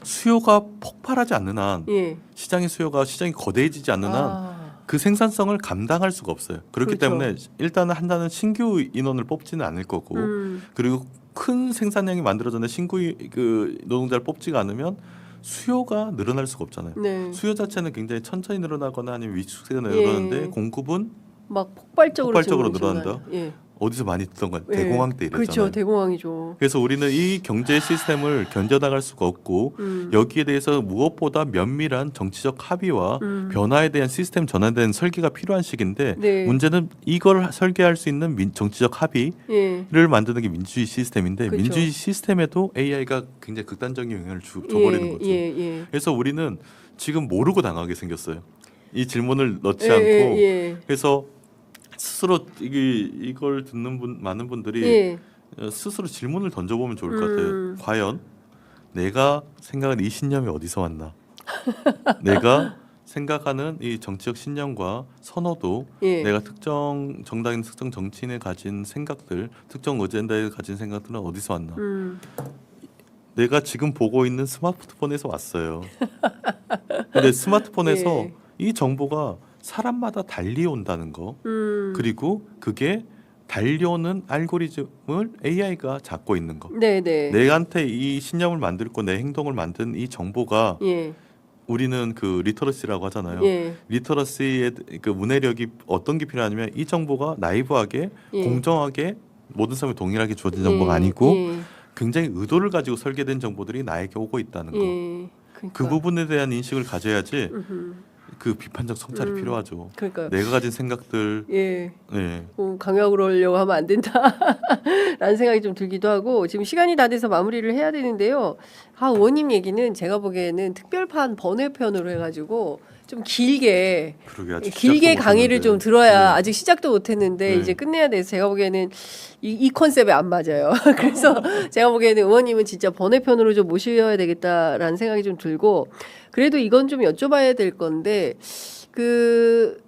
수요가 폭발하지 않는 한 예. 시장이 거대해지지 않는 한 아. 그 생산성을 감당할 수가 없어요. 그렇기 그렇죠. 때문에 일단은 한다는 신규 인원을 뽑지는 않을 거고 그리고 큰 생산량이 만들어졌는데 그 노동자를 뽑지가 않으면 수요가 늘어날 수가 없잖아요. 네. 수요 자체는 굉장히 천천히 늘어나거나 아니면 위축세가 예. 늘어나는데 공급은 막 폭발적으로 폭발적으로 지금 늘어난다? 예. 어디서 많이 듣던 건 예. 대공황 때 이랬잖아요. 그렇죠. 대공황이죠. 그래서 우리는 이 경제 시스템을 견뎌나갈 수가 없고 여기에 대해서 무엇보다 면밀한 정치적 합의와 변화에 대한 시스템 전환에 대한 설계가 필요한 시기인데 네. 문제는 이걸 설계할 수 있는 정치적 합의를 예. 만드는 게 민주주의 시스템인데 그렇죠. 민주주의 시스템에도 AI가 굉장히 극단적인 영향을 줘버리는 거죠. 예. 그래서 우리는 지금 모르고 당하게 생겼어요. 이 질문을 넣지 예, 않고 예. 그래서 스스로 이걸 듣는 많은 분들이 예. 스스로 질문을 던져보면 좋을 것 같아요. 과연 내가 생각하는 이 신념이 어디서 왔나? 내가 생각하는 이 정치적 신념과 선호도, 예. 내가 특정 정당인 특정 정치인이 가진 생각들, 특정 어젠다에 가진 생각들은 어디서 왔나? 내가 지금 보고 있는 스마트폰에서 왔어요. 근데 스마트폰에서 예. 이 정보가 사람마다 달리 온다는 거 그리고 그게 달려오는 알고리즘을 AI가 잡고 있는 거 네네. 내한테 이 신념을 만들고 내 행동을 만든 이 정보가 예. 우리는 그 리터러시라고 하잖아요. 예. 리터러시의 그 문해력이 어떤 게 필요하냐면 이 정보가 나이브하게 예. 공정하게 모든 사람이 동일하게 주어진 정보가 아니고 예. 굉장히 의도를 가지고 설계된 정보들이 나에게 오고 있다는 거. 예. 그 그러니까. 부분에 대한 인식을 가져야지 그 비판적 성찰이 필요하죠. 그러니까요. 내가 가진 생각들, 예. 네. 강요하고 하려고 하면 안 된다라는 생각이 좀 들기도 하고 지금 시간이 다 돼서 마무리를 해야 되는데요. 의원님 얘기는 제가 보기에는 특별판 번외편으로 해가지고 좀 길게 그러게 아직 길게 시작도 강의를 못했는데. 좀 들어야 네. 아직 시작도 못했는데 네. 이제 끝내야 돼서 제가 보기에는 이 컨셉에 안 맞아요. 그래서 제가 보기에는 의원님은 진짜 번외편으로 좀 모셔야 되겠다라는 생각이 좀 들고 그래도 이건 좀 여쭤봐야 될 건데 그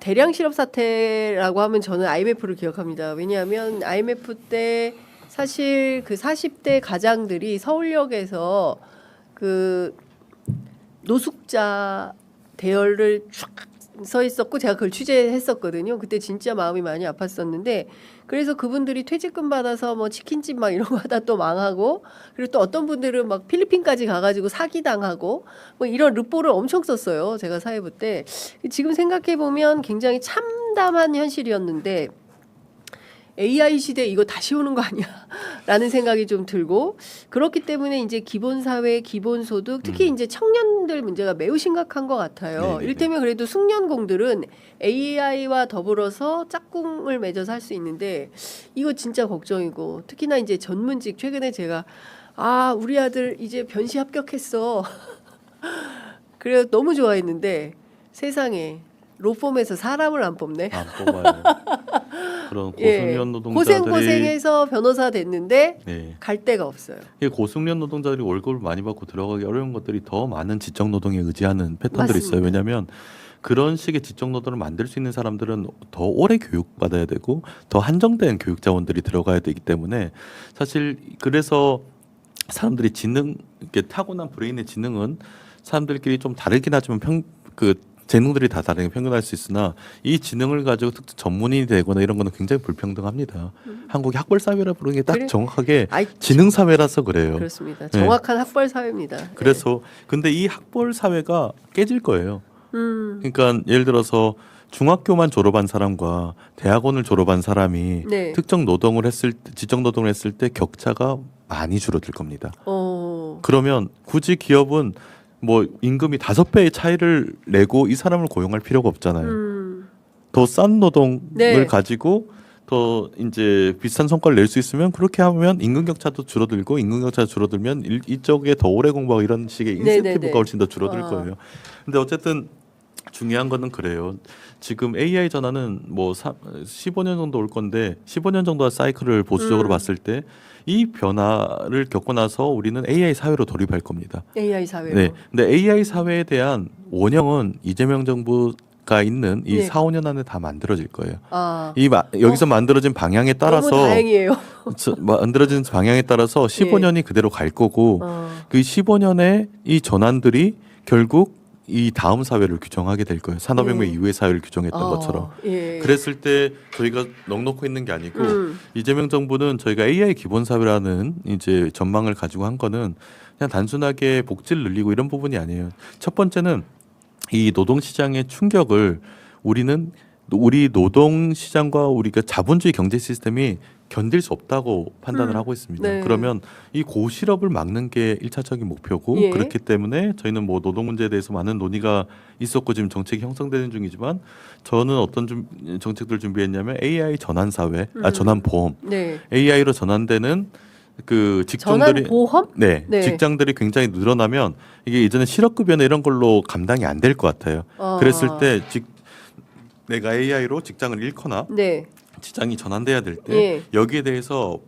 대량 실업 사태라고 하면 저는 IMF를 기억합니다. 왜냐하면 IMF 때 사실 그 40대 가장들이 서울역에서 그 노숙자 대열을 쫙 서 있었고 제가 그걸 취재했었거든요. 그때 진짜 마음이 많이 아팠었는데 그래서 그분들이 퇴직금 받아서 뭐 치킨집 막 이런 거 하다 또 망하고 그리고 또 어떤 분들은 막 필리핀까지 가가지고 사기당하고 뭐 이런 르포를 엄청 썼어요. 제가 사회부 때 지금 생각해 보면 굉장히 참담한 현실이었는데 AI 시대 이거 다시 오는 거 아니야라는 생각이 좀 들고 그렇기 때문에 이제 기본 사회, 기본 소득 특히 이제 청년들 문제가 매우 심각한 것 같아요. 네네네. 이를테면 그래도 숙련공들은 AI와 더불어서 짝꿍을 맺어서 할 수 있는데 이거 진짜 걱정이고 특히나 이제 전문직 최근에 제가 우리 아들 이제 변시 합격했어. 그래 너무 좋아했는데 세상에 로펌에서 사람을 안 뽑네. 안 뽑아요. 그런 고숙련 노동자들이 고생해서 변호사 됐는데 네. 갈 데가 없어요. 이 고숙련 노동자들이 월급을 많이 받고 들어가기 어려운 것들이 더 많은 지적 노동에 의지하는 패턴들이 있어요. 맞습니다. 왜냐하면 그런 식의 지적 노동을 만들 수 있는 사람들은 더 오래 교육받아야 되고 더 한정된 교육 자원들이 들어가야 되기 때문에 사실 그래서 사람들이 지능 이렇게 타고난 브레인의 지능은 사람들끼리 좀 다르긴 하지만 재능들이 다 다르게 평균할 수 있으나 이 지능을 가지고 특정 전문인이 되거나 이런 거는 굉장히 불평등합니다. 한국이 학벌 사회라 부르는 게 딱 그래. 정확하게 아이, 지능 사회라서 그래요. 그렇습니다. 네. 정확한 학벌 사회입니다. 그래서 근데 이 학벌 사회가 깨질 거예요. 그러니까 예를 들어서 중학교만 졸업한 사람과 대학원을 졸업한 사람이 네. 특정 노동을 했을 때, 지적 노동을 했을 때 격차가 많이 줄어들 겁니다. 그러면 굳이 기업은 뭐 임금이 5배의 차이를 내고 이 사람을 고용할 필요가 없잖아요. 더 싼 노동을 네. 가지고 더 이제 비슷한 성과를 낼 수 있으면 그렇게 하면 임금 격차도 줄어들고 임금 격차가 줄어들면 이쪽에 더 오래 공부하고 이런 식의 인센티브가 네네네. 훨씬 더 줄어들 거예요. 근데 어쨌든 중요한 거는 그래요. 지금 AI 전환은 뭐 15년 정도 올 건데 15년 정도의 사이클을 보수적으로 봤을 때 이 변화를 겪고 나서 우리는 AI 사회로 돌입할 겁니다. AI 사회로. 네. 근데 AI 사회에 대한 원형은 이재명 정부가 있는 이 네. 4, 5년 안에 다 만들어질 거예요. 여기서 만들어진 방향에 따라서 너무 다행이에요. 만들어진 방향에 따라서 15년이 그대로 갈 거고 그 15년에 이 전환들이 결국 이 다음 사회를 규정하게 될 거예요. 산업혁명 이후의 사회를 규정했던 것처럼. 예. 그랬을 때 저희가 넉넉히 있는 게 아니고 이재명 정부는 저희가 AI 기본 사회라는 이제 전망을 가지고 한 거는 그냥 단순하게 복지를 늘리고 이런 부분이 아니에요. 첫 번째는 이 노동 시장의 충격을 우리 노동 시장과 우리가 자본주의 경제 시스템이 견딜 수 없다고 판단을 하고 있습니다. 네. 그러면 이 고실업을 막는 게 1차적인 목표고 예. 그렇기 때문에 저희는 뭐 노동 문제에 대해서 많은 논의가 있었고 지금 정책이 형성되는 중이지만 저는 어떤 정책들을 준비했냐면 AI 전환 사회, 전환 보험, 네. AI로 전환되는 그 전환 직종들이 보험? 네, 네. 직장들이 굉장히 늘어나면 이게 예전에 실업급여나 이런 걸로 감당이 안 될 것 같아요. 그랬을 때 내가 AI로 직장을 잃거나 네. 직장이 전환돼야 될 때 예. 여기에 대해서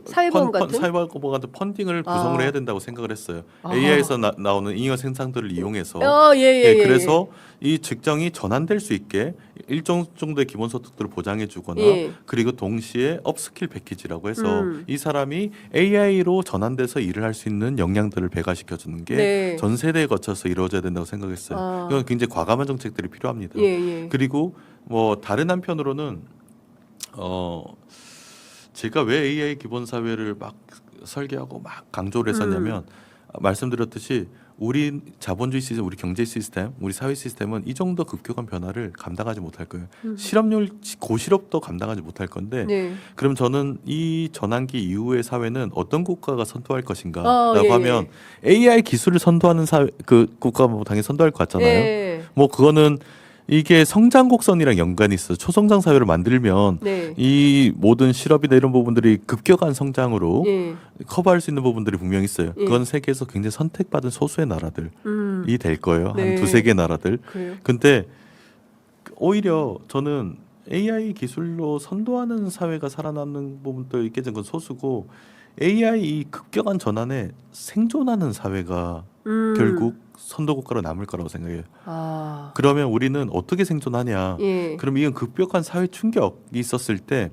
사회보험 같은? 사회보험 같은 펀딩을 구성을 해야 된다고 생각을 했어요. 아하. AI에서 나오는 잉여 생산들을 이용해서 예. 그래서 이 직장이 전환될 수 있게 일정 정도의 기본소득들을 보장해 주거나 예. 그리고 동시에 업스킬 패키지라고 해서 이 사람이 AI로 전환돼서 일을 할 수 있는 역량들을 배가시켜 주는 게 전 네. 세대에 거쳐서 이루어져야 된다고 생각했어요. 이건 굉장히 과감한 정책들이 필요합니다. 예. 그리고 뭐 다른 한편으로는 제가 왜 AI 기본 사회를 막 설계하고 막 강조를 했었냐면 말씀드렸듯이 우리 자본주의 시스템, 우리 경제 시스템, 우리 사회 시스템은 이 정도 급격한 변화를 감당하지 못할 거예요. 실업률 고실업도 감당하지 못할 건데 네. 그럼 저는 이 전환기 이후의 사회는 어떤 국가가 선도할 것인가라고 하면 AI 기술을 선도하는 사회 그 국가가 뭐 당연히 선도할 것 같잖아요. 예. 뭐 그거는 이게 성장 곡선이랑 연관이 있어요. 초성장 사회를 만들면 네. 이 모든 실업이나 이런 부분들이 급격한 성장으로 예. 커버할 수 있는 부분들이 분명히 있어요. 예. 그건 세계에서 굉장히 선택받은 소수의 나라들이 될 거예요. 네. 한 두세 개 나라들. 그래요. 근데 오히려 저는 AI 기술로 선도하는 사회가 살아남는 부분도 있겠지만 그건 소수고 AI 이 급격한 전환에 생존하는 사회가 결국 선도국가로 남을 거라고 생각해요. 아. 그러면 우리는 어떻게 생존하냐? 예. 그럼 이건 급격한 사회 충격이 있었을 때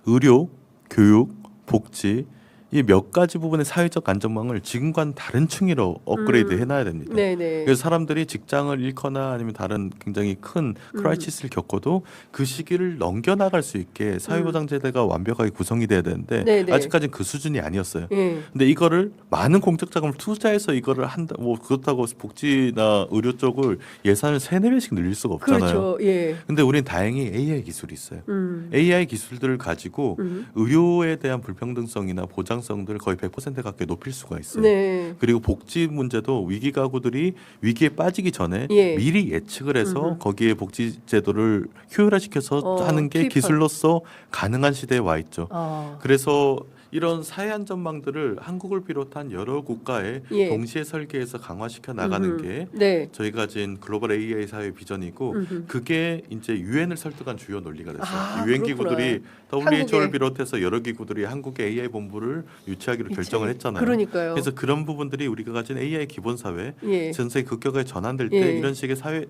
의료, 교육, 복지 이 몇 가지 부분의 사회적 안전망을 지금과는 다른 층위로 업그레이드 해놔야 됩니다. 네네. 그래서 사람들이 직장을 잃거나 아니면 다른 굉장히 큰 크라이시스를 겪어도 그 시기를 넘겨나갈 수 있게 사회보장제도가 완벽하게 구성이 돼야 되는데 네네. 아직까지는 그 수준이 아니었어요. 예. 근데 이거를 많은 공적 자금을 투자해서 이거를 한다. 뭐 그렇다고 복지나 의료 쪽을 예산을 3~4배씩 늘릴 수가 없잖아요. 그렇죠. 예. 근데 우리는 다행히 AI 기술이 있어요. 음. AI 기술들을 가지고 의료에 대한 불평등성이나 보장성들을 거의 100% 가까이 높일 수가 있어요. 네. 그리고 복지 문제도 위기 가구들이 위기에 빠지기 전에 예. 미리 예측을 해서 거기에 복지 제도를 효율화시켜서 하는 게 투입하는. 기술로서 가능한 시대에 와 있죠. 아. 그래서 이런 사회 안전망들을 한국을 비롯한 여러 국가에 예. 동시에 설계해서 강화시켜 나가는 게 네. 저희가 가진 글로벌 AI 사회 비전이고 그게 이제 유엔을 설득한 주요 논리가 됐어요. 아, 유엔 기구들이 한국에. WHO를 비롯해서 여러 기구들이 한국의 AI 본부를 유치하기로 결정을 했잖아요. 그러니까요. 그래서 그런 부분들이 우리가 가진 AI 기본 사회 예. 전 세계 급격하게 전환될 때 예. 이런 식의 사회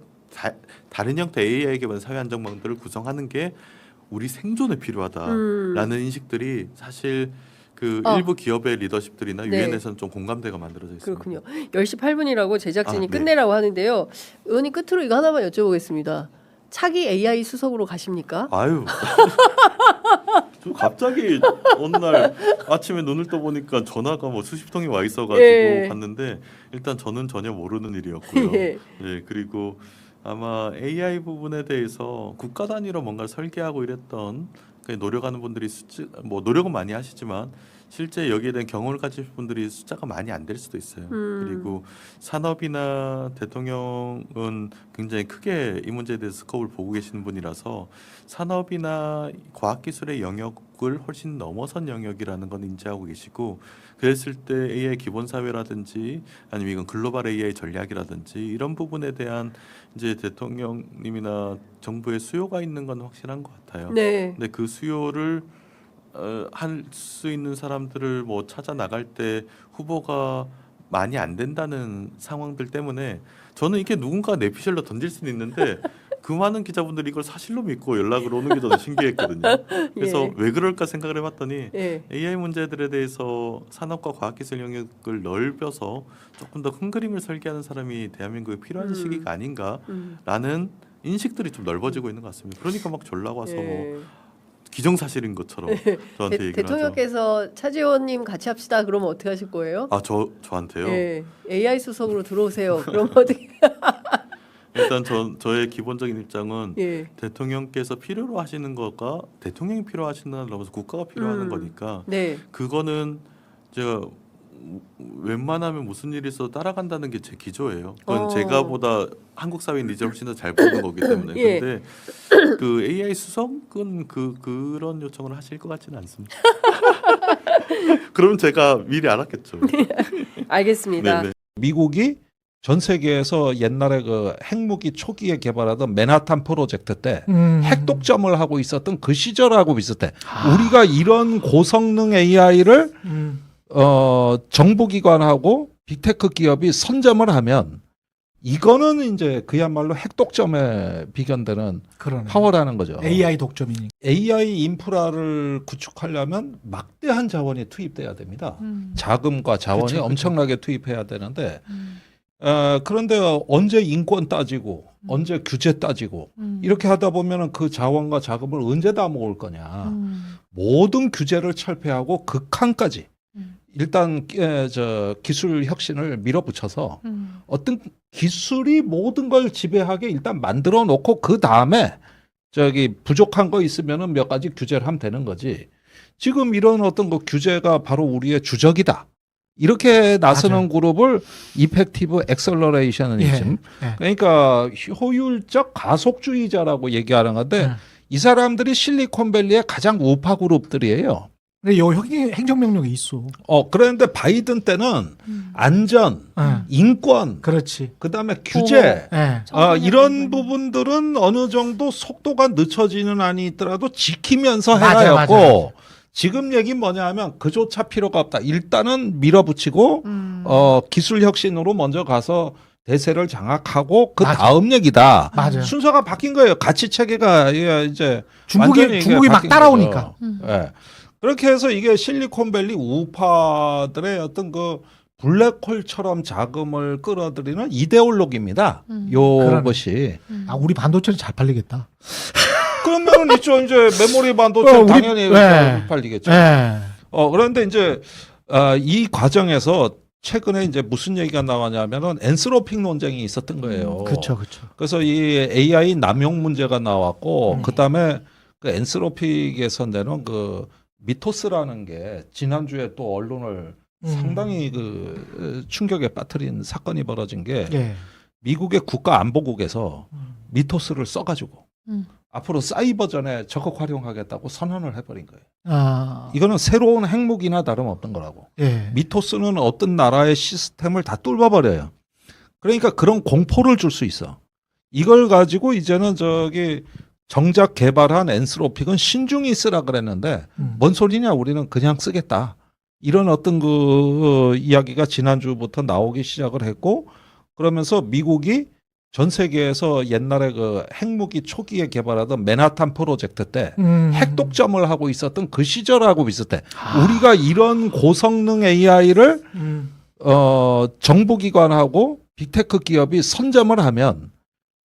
다른 형태 AI 기반 사회 안전망들을 구성하는 게 우리 생존에 필요하다라는 인식들이 사실 그 일부 기업의 리더십들이나 네. 유엔에서는 좀 공감대가 만들어져 있습니다. 그렇군요. 10시 8분이라고 제작진이 아, 네. 끝내라고 하는데요. 의원님 끝으로 이거 하나만 여쭤보겠습니다. 차기 AI 수석으로 가십니까? 아유, 저 갑자기 어느 날 아침에 눈을 떠보니까 전화가 뭐 수십 통이 와 있어가지고 예. 갔는데 일단 저는 전혀 모르는 일이었고요. 예. 네, 그리고 아마 AI 부분에 대해서 국가 단위로 뭔가를 설계하고 이랬던 노력하는 분들이 뭐 노력은 많이 하시지만 실제 여기에 대한 경험을 가진 분들이 숫자가 많이 안 될 수도 있어요. 그리고 산업이나 대통령은 굉장히 크게 이 문제에 대해서 스코프를 보고 계시는 분이라서 산업이나 과학기술의 영역을 훨씬 넘어선 영역이라는 건 인지하고 계시고 그랬을 때 AI 기본 사회라든지 아니면 이건 글로벌 AI 전략이라든지 이런 부분에 대한 이제 대통령님이나 정부의 수요가 있는 건 확실한 것 같아요. 네. 근데 그 수요를 할 수 있는 사람들을 뭐 찾아 나갈 때 후보가 많이 안 된다는 상황들 때문에 저는 이게 누군가 내피셜로 던질 수는 있는데 그 많은 기자분들이 이걸 사실로 믿고 연락을 오는 게 저는 신기했거든요. 그래서 예. 왜 그럴까 생각을 해봤더니 예. AI 문제들에 대해서 산업과 과학기술 영역을 넓혀서 조금 더 큰 그림을 설계하는 사람이 대한민국에 필요한 시기가 아닌가라는 인식들이 좀 넓어지고 있는 것 같습니다. 그러니까 막 전락 와서 뭐 기정사실인 것처럼 저한테 얘기를 하죠. 대통령께서 차지원님 같이 합시다. 그러면 어떻게 하실 거예요? 아, 저한테요? 예. AI 수석으로 들어오세요. 그럼 어떻게? 일단 저의 기본적인 입장은 예. 대통령께서 필요로 하시는 거가 대통령이 필요하시는 걸 넘어서 국가가 필요하는 거니까 네. 그거는 제가 웬만하면 무슨 일이 있어도 따라간다는 게 제 기조예요. 그건 제가 보다 한국 사회 니즈를 훨씬 더 잘 보는 거기 때문에. 예. 근데 그 AI 수석은 그런 요청을 하실 것 같지는 않습니다. 그럼 제가 미리 알았겠죠. 알겠습니다. 네네. 미국이 전 세계에서 옛날에 그 핵무기 초기에 개발하던 맨하탄 프로젝트 때 핵독점을 하고 있었던 그 시절하고 비슷해. 우리가 이런 고성능 AI를 정부기관하고 빅테크 기업이 선점을 하면 이거는 이제 그야말로 핵독점에 비견되는 그러네. 파워라는 거죠. AI 독점이니까. AI 인프라를 구축하려면 막대한 자원이 투입돼야 됩니다. 자금과 자원이 그쵸. 엄청나게 투입해야 되는데 그런데 언제 인권 따지고 언제 규제 따지고 이렇게 하다 보면 그 자원과 자금을 언제 다 모을 거냐. 모든 규제를 철폐하고 극한까지 일단 기술 혁신을 밀어붙여서 어떤 기술이 모든 걸 지배하게 일단 만들어 놓고 그 다음에 부족한 거 있으면은 몇 가지 규제를 하면 되는 거지. 지금 이런 어떤 그 규제가 바로 우리의 주적이다. 이렇게 나서는 그룹을 이펙티브 엑셀러레이션이즘. 예. 그러니까 효율적 가속주의자라고 얘기하는 건데 예. 이 사람들이 실리콘밸리의 가장 우파 그룹들이에요. 근데 요 행정명령이 있어. 그런데 바이든 때는 안전, 예. 인권, 그렇지. 그다음에 규제, 예. 이런 부분들은 어느 정도 속도가 늦춰지는 안이 있더라도 지키면서 맞아, 해라였고 맞아. 지금 얘기 뭐냐면 그조차 필요가 없다. 일단은 밀어붙이고 기술 혁신으로 먼저 가서 대세를 장악하고 그 맞아. 다음 얘기다. 맞아요. 순서가 바뀐 거예요. 가치 체계가 이제 완전히 중국이 이게 막 바뀐 따라오니까. 거죠. 예. 그렇게 해서 이게 실리콘밸리 우파들의 어떤 그 블랙홀처럼 자금을 끌어들이는 이데올로기입니다. 요것이. 우리 반도체는 잘 팔리겠다. 그러면 있죠. 이제 메모리 반도체 우리- 당연히 네. 팔리겠죠. 예. 그런데 이제 이 과정에서 최근에 이제 무슨 얘기가 나왔냐면은 엔스로픽 논쟁이 있었던 거예요. 그렇죠, 그렇죠. 그래서 이 AI 남용 문제가 나왔고 그다음에 그 엔스로픽에서 내는 그 미토스라는 게 지난주에 또 언론을 상당히 그 충격에 빠뜨린 사건이 벌어진 게 예. 미국의 국가안보국에서 미토스를 써가지고 앞으로 사이버전에 적극 활용하겠다고 선언을 해버린 거예요. 이거는 새로운 핵무기나 다름없는 거라고. 예. 미토스는 어떤 나라의 시스템을 다 뚫어버려요. 그러니까 그런 공포를 줄 수 있어. 이걸 가지고 이제는 정작 개발한 엔스로픽은 신중히 쓰라 그랬는데 뭔 소리냐 우리는 그냥 쓰겠다. 이런 어떤 그 이야기가 지난주부터 나오기 시작을 했고 그러면서 미국이 전 세계에서 옛날에 그 핵무기 초기에 개발하던 맨하탄 프로젝트 때 핵독점을 하고 있었던 그 시절하고 비슷해. 우리가 이런 고성능 AI를 정부기관하고 빅테크 기업이 선점을 하면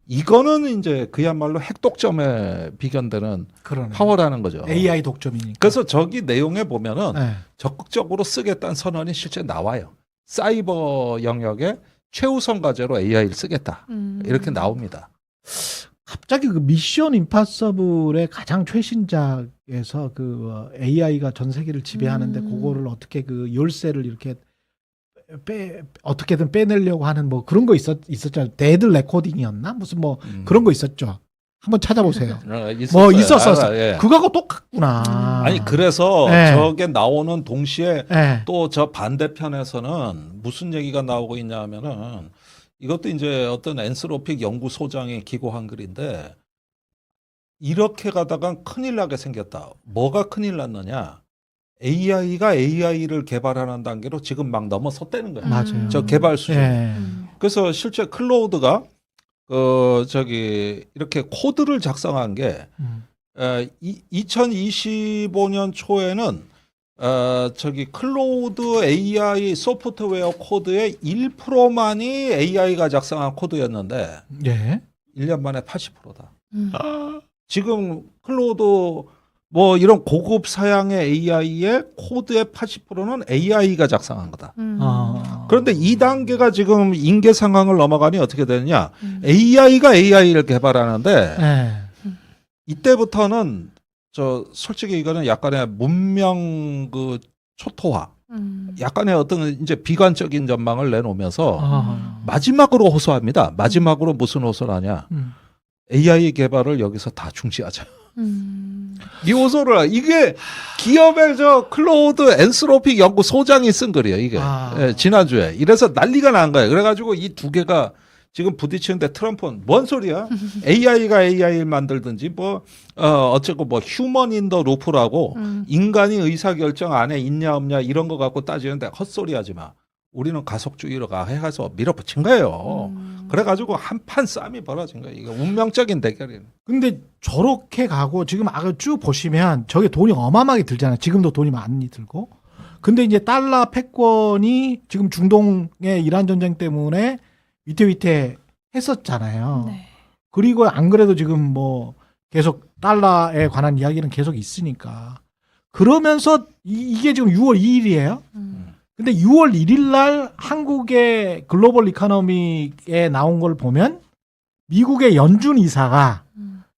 이거는 이제 그야말로 핵독점에 비견되는 그러네. 파워라는 거죠. AI 독점이니까. 그래서 저기 내용에 보면은 예. 적극적으로 쓰겠다는 선언이 실제 나와요. 사이버 영역에 최우선 과제로 AI를 쓰겠다. 이렇게 나옵니다. 갑자기 그 미션 임파서블의 가장 최신작에서 그 AI가 전 세계를 지배하는데 그거를 어떻게 그 열쇠를 이렇게 어떻게든 빼내려고 하는 뭐 그런 거 있었잖아요. 데드 레코딩이었나? 무슨 뭐 그런 거 있었죠. 한번 찾아보세요. 뭐 있었어. 예. 그거하고 똑같구나. 아니 그래서 네. 저게 나오는 동시에 예. 또 저 반대편에서는 무슨 얘기가 나오고 있냐 하면은 이것도 이제 어떤 엔스로픽 연구소장이 기고한 글인데 이렇게 가다가 큰일 나게 생겼다. 뭐가 큰일 났느냐? AI가 AI를 개발하는 단계로 지금 막 넘어섰다는 거예요. 맞아요. 저 개발 수준. 예. 그래서 실제 클로우드가 이렇게 코드를 작성한 게 2025년 초에는 클로우드 AI 소프트웨어 코드의 1%만이 AI가 작성한 코드였는데 예. 1년 만에 80%다. 지금 클로우드 뭐 이런 고급 사양의 AI의 코드의 80%는 AI가 작성한 거다. 그런데 이 단계가 지금 인계 상황을 넘어가니 어떻게 되느냐? AI가 AI를 개발하는데 예. 이때부터는 솔직히 이거는 약간의 문명 그 초토화, 약간의 어떤 이제 비관적인 전망을 내놓으면서 마지막으로 호소합니다. 마지막으로 무슨 호소를 하냐? AI 개발을 여기서 다 중지하자. 이 호소를 이게 기업의 클로우드 엔스로픽 연구 소장이 쓴 글이에요. 이게 예, 지난주에 이래서 난리가 난 거예요. 그래가지고 이 두 개가 지금 부딪히는데 트럼프는 뭔 소리야? AI가 AI를 만들든지 뭐 어쨌고 뭐 휴먼 인 더 루프라고 인간이 의사결정 안에 있냐 없냐 이런 거 갖고 따지는데 헛소리 하지 마. 우리는 가속주의로 해가서 밀어붙인 거예요. 그래가지고 한판 싸움이 벌어진 거예요. 이거 운명적인 대결이에요. 근데 저렇게 가고 지금 아까 쭉 보시면 저게 돈이 어마어마하게 들잖아요. 지금도 돈이 많이 들고. 근데 이제 달러 패권이 지금 중동의 이란 전쟁 때문에 위태위태 했었잖아요. 네. 그리고 안 그래도 지금 뭐 계속 달러에 관한 이야기는 계속 있으니까. 그러면서 이게 지금 6월 2일이에요. 근데 6월 1일 날 한국의 글로벌 이코노미에 나온 걸 보면 미국의 연준 이사가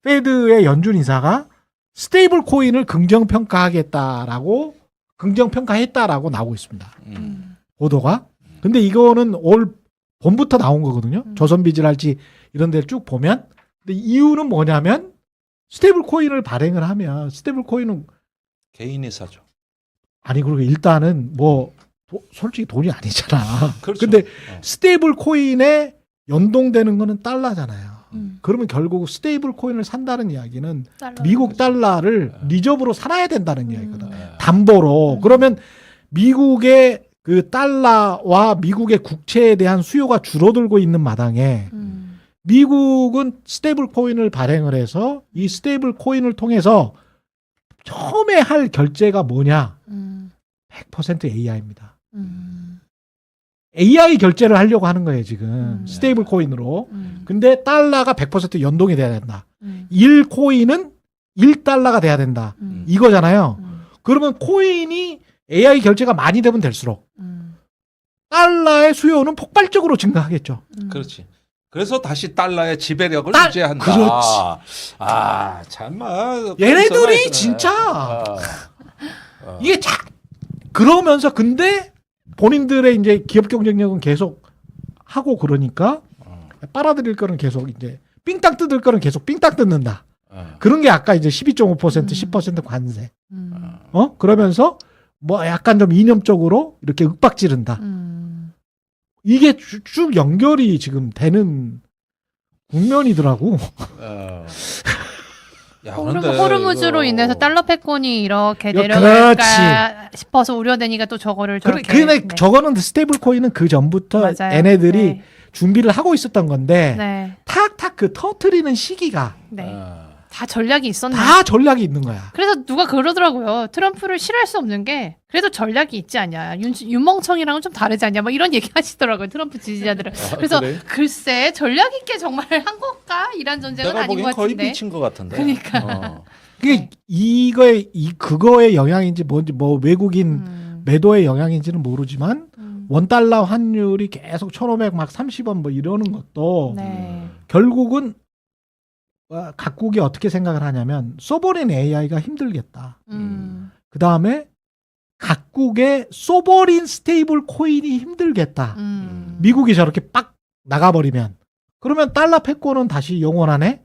페드의 연준 이사가 스테이블 코인을 긍정평가했다라고 나오고 있습니다. 보도가. 근데 이거는 올 봄부터 나온 거거든요. 조선비즈랄지 이런 데를 쭉 보면. 근데 이유는 뭐냐면 스테이블 코인을 발행을 하면 스테이블 코인은 개인이 사죠. 아니 그리고 일단은 뭐 솔직히 돈이 아니잖아. 그렇죠. 근데 어. 스테이블 코인에 연동되는 거는 달러잖아요. 그러면 결국 스테이블 코인을 산다는 이야기는 미국 달러를 리저브로 살아야 된다는 이야기거든. 담보로. 그러면 미국의 그 달러와 미국의 국채에 대한 수요가 줄어들고 있는 마당에 미국은 스테이블 코인을 발행을 해서 이 스테이블 코인을 통해서 처음에 할 결제가 뭐냐? 100% AI입니다. AI 결제를 하려고 하는 거예요, 지금. 스테이블 코인으로. 근데 달러가 100% 연동이 돼야 된다. 1코인은 1달러가 돼야 된다. 이거잖아요. 그러면 코인이 AI 결제가 많이 되면 될수록 달러의 수요는 폭발적으로 증가하겠죠. 그렇지. 그래서 다시 달러의 지배력을 딸- 유지한다. 그렇지. 아, 참아. 얘네들이 진짜 이게 그러면서 근데 본인들의 이제 기업 경쟁력은 계속 하고 그러니까 빨아들일 거는 계속 이제 삥땅 뜯을 거는 계속 삥땅 뜯는다. 그런 게 아까 이제 12.5% 10% 관세. 그러면서 뭐 약간 좀 이념적으로 이렇게 윽박 지른다. 이게 쭉 연결이 지금 되는 국면이더라고. 야, 호르무즈로 인해서 달러 패권이 이렇게 그렇지. 내려갈까 싶어서 우려되니까 또 저거를 저렇게. 근데 네. 저거는 스테이블 코인은 그 전부터 맞아요. 얘네들이 네. 준비를 하고 있었던 건데 네. 탁탁 그 터트리는 시기가 네. 다 전략이 있었네. 다 전략이 있는 거야. 그래서 누가 그러더라고요. 트럼프를 싫어할 수 없는 게 그래도 전략이 있지 않냐. 윤멍청이랑은 좀 다르지 않냐. 뭐 이런 얘기 하시더라고요. 트럼프 지지자들은. 그래서 그래? 글쎄 전략 있게 정말 한 걸까? 이란 전쟁은 내가 아닌 보기엔 것 거의 같은데. 미친 것 같은데. 그러니까. 그게 네. 이거의 그거의 영향인지 뭔지 뭐 외국인 매도의 영향인지는 모르지만 원달러 환율이 계속 1,500 막 30원 뭐 이러는 것도 네. 결국은 각국이 어떻게 생각을 하냐면 소버린 AI가 힘들겠다. 그 다음에 각국의 소버린 스테이블 코인이 힘들겠다. 미국이 저렇게 빡 나가버리면 그러면 달러 패권은 다시 영원하네.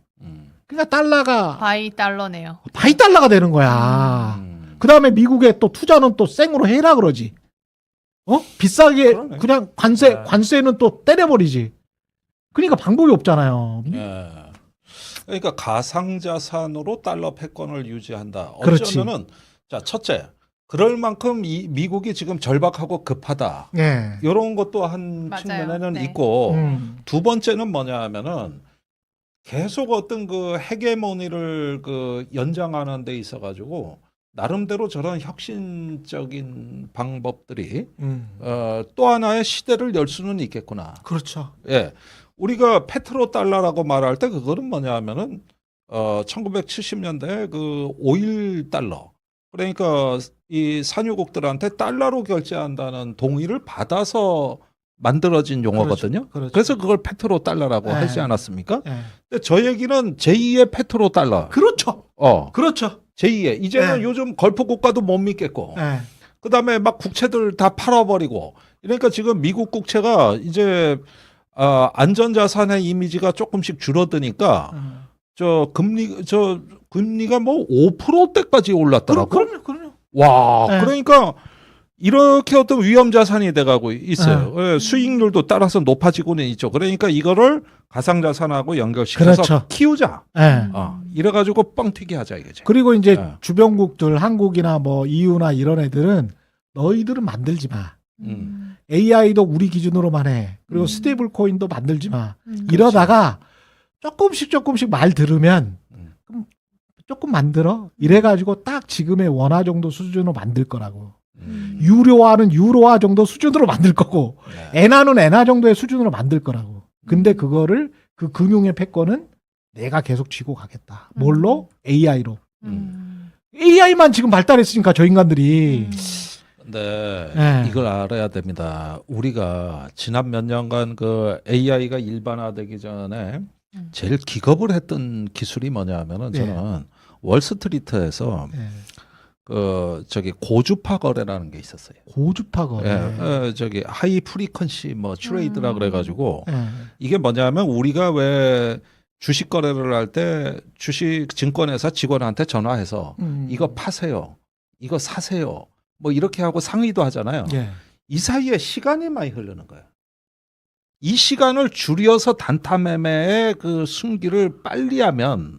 그러니까 달러가 바이 달러네요. 바이 달러가 되는 거야. 그 다음에 미국의 또 투자는 또 생으로 해라 그러지. 비싸게 그러네. 그냥 네. 관세는 또 때려버리지. 그러니까 방법이 없잖아요. 예. 그러니까 가상자산으로 달러 패권을 유지한다. 그렇지. 어쩌면은 자 첫째, 그럴 만큼 이 미국이 지금 절박하고 급하다. 예. 이런 것도 한 맞아요. 측면에는 네. 있고 두 번째는 뭐냐면은 계속 어떤 그 헤게모니를 그 연장하는 데 있어 가지고 나름대로 저런 혁신적인 방법들이 또 하나의 시대를 열 수는 있겠구나. 그렇죠. 예. 우리가 페트로 달러라고 말할 때 그거는 뭐냐 하면은 1970년대 그 오일 달러. 그러니까 이 산유국들한테 달러로 결제한다는 동의를 받아서 만들어진 용어거든요. 그렇죠. 그래서 그걸 페트로 달러라고 네. 하지 않았습니까? 예. 근데 저 얘기는 제2의 페트로 달러. 그렇죠. 그렇죠. 제2의 이제는 네. 요즘 걸프 국가도 못 믿겠고. 예. 그다음에 막 국채들 다 팔아버리고. 그러니까 지금 미국 국채가 이제 안전자산의 이미지가 조금씩 줄어드니까 금리가 뭐 5%대까지 올랐더라고. 그럼요. 와, 네. 그러니까 이렇게 어떤 위험 자산이 돼가고 있어요. 예, 수익률도 따라서 높아지고는 있죠. 그러니까 이거를 가상자산하고 연결시켜서 그렇죠. 키우자. 예. 이래가지고 뻥튀기 하자 이거지. 그리고 이제 네. 주변국들 한국이나 뭐 EU나 이런 애들은 너희들은 만들지 마. 음. AI도 우리 기준으로만 해. 그리고 스테이블 코인도 만들지 마. 그렇죠. 이러다가 조금씩 말 들으면 그럼 조금 만들어. 이래가지고 딱 지금의 원화 정도 수준으로 만들 거라고. 유료화는 유로화 정도 수준으로 만들 거고 네. 엔화는 엔화 정도의 수준으로 만들 거라고. 근데 그거를 그 금융의 패권은 내가 계속 쥐고 가겠다. 뭘로? AI로. AI만 지금 발달했으니까 저 인간들이. 근데 네. 이걸 알아야 됩니다. 우리가 지난 몇 년간 그 AI가 일반화되기 전에 제일 기겁을 했던 기술이 뭐냐면은 네. 저는 월스트리트에서 예. 저기 고주파 거래라는 게 있었어요. 고주파 거래. 예, 저기 하이 프리퀀시 뭐 트레이드라 그래가지고 예. 이게 뭐냐면 우리가 왜 주식 거래를 할 때 주식 증권회사 직원한테 전화해서 이거 파세요, 이거 사세요, 뭐 이렇게 하고 상의도 하잖아요. 예. 이 사이에 시간이 많이 흐르는 거예요. 이 시간을 줄여서 단타 매매의 그 순기를 빨리 하면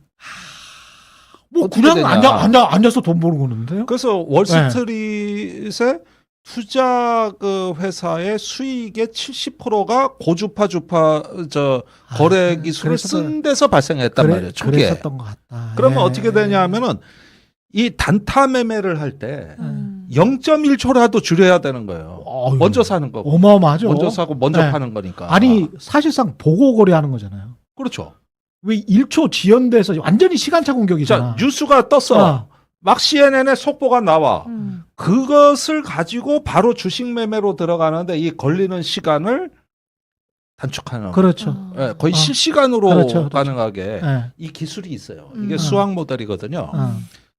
뭐 어떻게 그냥 되냐. 앉아서 돈 버는 거는데요? 그래서 월스트리트의 투자 그 회사의 수익의 70%가 고주파 주파 저 거래 기술을 쓴 데서 발생했단 말이에요. 초기에. 그랬었던 것 같다. 그러면 예. 어떻게 되냐면은 이 단타 매매를 할 때 음. 0.1초라도 줄여야 되는 거예요. 어휴, 먼저 사는 거고. 어마어마하죠. 먼저 사고 먼저 네. 파는 거니까. 아니 사실상 보고 거래하는 거잖아요. 그렇죠. 왜 1초 지연돼서 완전히 시간차 공격이잖아. 자, 뉴스가 떴어. 막 CNN에 속보가 나와. 음. 그것을 가지고 바로 주식 매매로 들어가는데 이 걸리는 시간을 단축하는 그렇죠. 예, 거의 실시간으로 그렇죠. 가능하게 예. 이 기술이 있어요. 이게 음. 수학 모델이거든요. 어.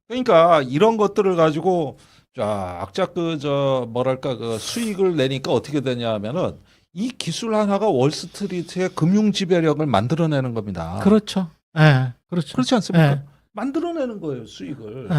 그러니까 이런 것들을 가지고 쫙 저 뭐랄까 그 수익을 내니까 어떻게 되냐면은 이 기술 하나가 월스트리트의 금융 지배력을 만들어내는 겁니다. 그렇죠. 예. 그렇죠. 그렇지 않습니까? 예. 만들어내는 거예요, 수익을. 예.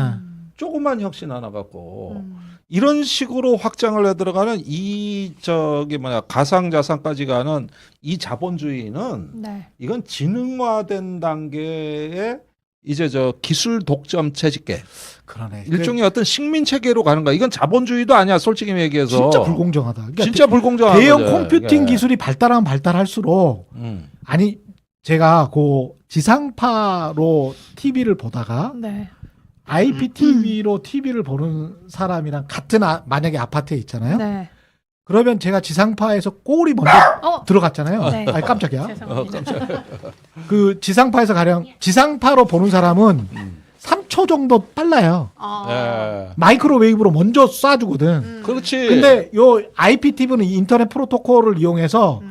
조그만 혁신 하나 갖고 음. 이런 식으로 확장을 해 들어가는 이 저기 뭐냐 가상자산까지 가는 이 자본주의는 네. 이건 지능화된 단계의 이제 저 기술 독점 채집계 그러네. 일종의 어떤 식민 체계로 가는 거야. 이건 자본주의도 아니야, 솔직히 얘기해서. 진짜 불공정하다. 그러니까 진짜 불공정한 대형 거죠, 컴퓨팅 이게. 기술이 발달하면 발달할수록 아니 제가 그 지상파로 TV를 보다가 네. IPTV로 TV를 보는 사람이랑 같은 만약에 아파트에 있잖아요. 네. 그러면 제가 지상파에서 꼴이 먼저 들어갔잖아요. 네. 아니 깜짝이야. 죄송합니다. 그 지상파에서 가령 지상파로 보는 사람은 3초 정도 빨라요. 아. 예. 마이크로웨이브로 먼저 쏴주거든. 그렇지. 근데 요 IPTV는 인터넷 프로토콜을 이용해서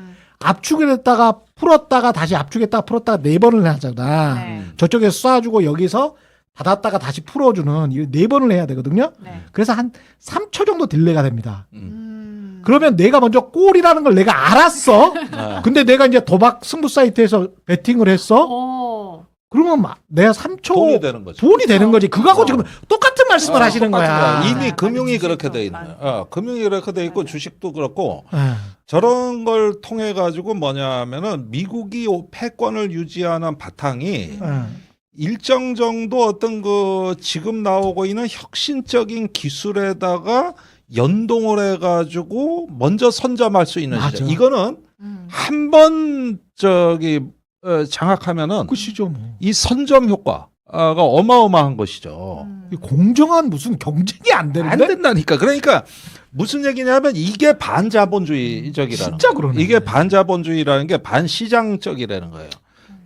압축을 했다가 풀었다가 다시 압축했다가 풀었다가 4번을 하잖아. 네. 저쪽에서 쏴주고 여기서 닫았다가 다시 풀어주는 이 4번을 해야 되거든요. 네. 그래서 한 3초 정도 딜레이가 됩니다. 그러면 그러면 내가 먼저 골이라는 걸 내가 알았어. 네. 근데 내가 이제 도박 승부 사이트에서 베팅을 했어. 오. 그러면 내가 3초 돈이 되는 거죠. 돈이 되는 거지. 그거하고 어. 지금 똑같은 말씀을 하시는 똑같은 거야. 거야. 이미 네, 금융이 맞아, 그렇게 주식도 돼 있는 많이. 거야. 금융이 그렇게 돼 있고 맞아. 주식도 그렇고 예. 저런 걸 통해 가지고 뭐냐면은 미국이 패권을 유지하는 바탕이 예. 일정 정도 어떤 그 지금 나오고 있는 혁신적인 기술에다가 연동을 해가지고 먼저 선점할 수 있는 맞아. 시장. 이거는 한 번 저기 장악하면은 끝이죠 뭐. 이 선점 효과가 어마어마한 것이죠. 이 공정한 무슨 경쟁이 안 안 되는데? 된다니까. 그러니까 무슨 얘기냐면 이게 반자본주의적이라는 진짜 거예요. 그러네. 이게 반자본주의라는 게 반시장적이라는 거예요.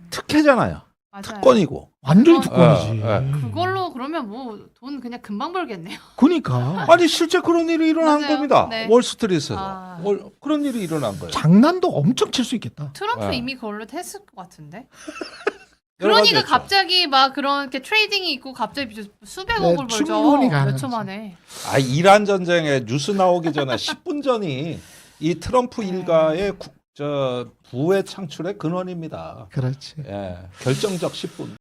특혜잖아요. 맞아요. 특권이고. 완전히 특권이지. 그걸로 그러면 뭐 돈 그냥 금방 벌겠네요. 그러니까 아니 실제 그런 일이 일어난 맞아요. 겁니다. 네. 월스트리트에서 아. 그런 일이 일어난 거예요. 장난도 엄청 칠 수 있겠다. 트럼프 네. 이미 그걸로 했을 것 같은데. 여러 가지 그러니까 했죠. 갑자기 막 그런 이렇게 트레이딩이 있고 갑자기 수백억을 벌죠. 충분히 몇 가능하지. 초 만에. 아 이란 전쟁에 뉴스 나오기 전에 10분 전이 이 트럼프 일가의 저 부의 창출의 근원입니다. 그렇지. 예, 결정적 10분.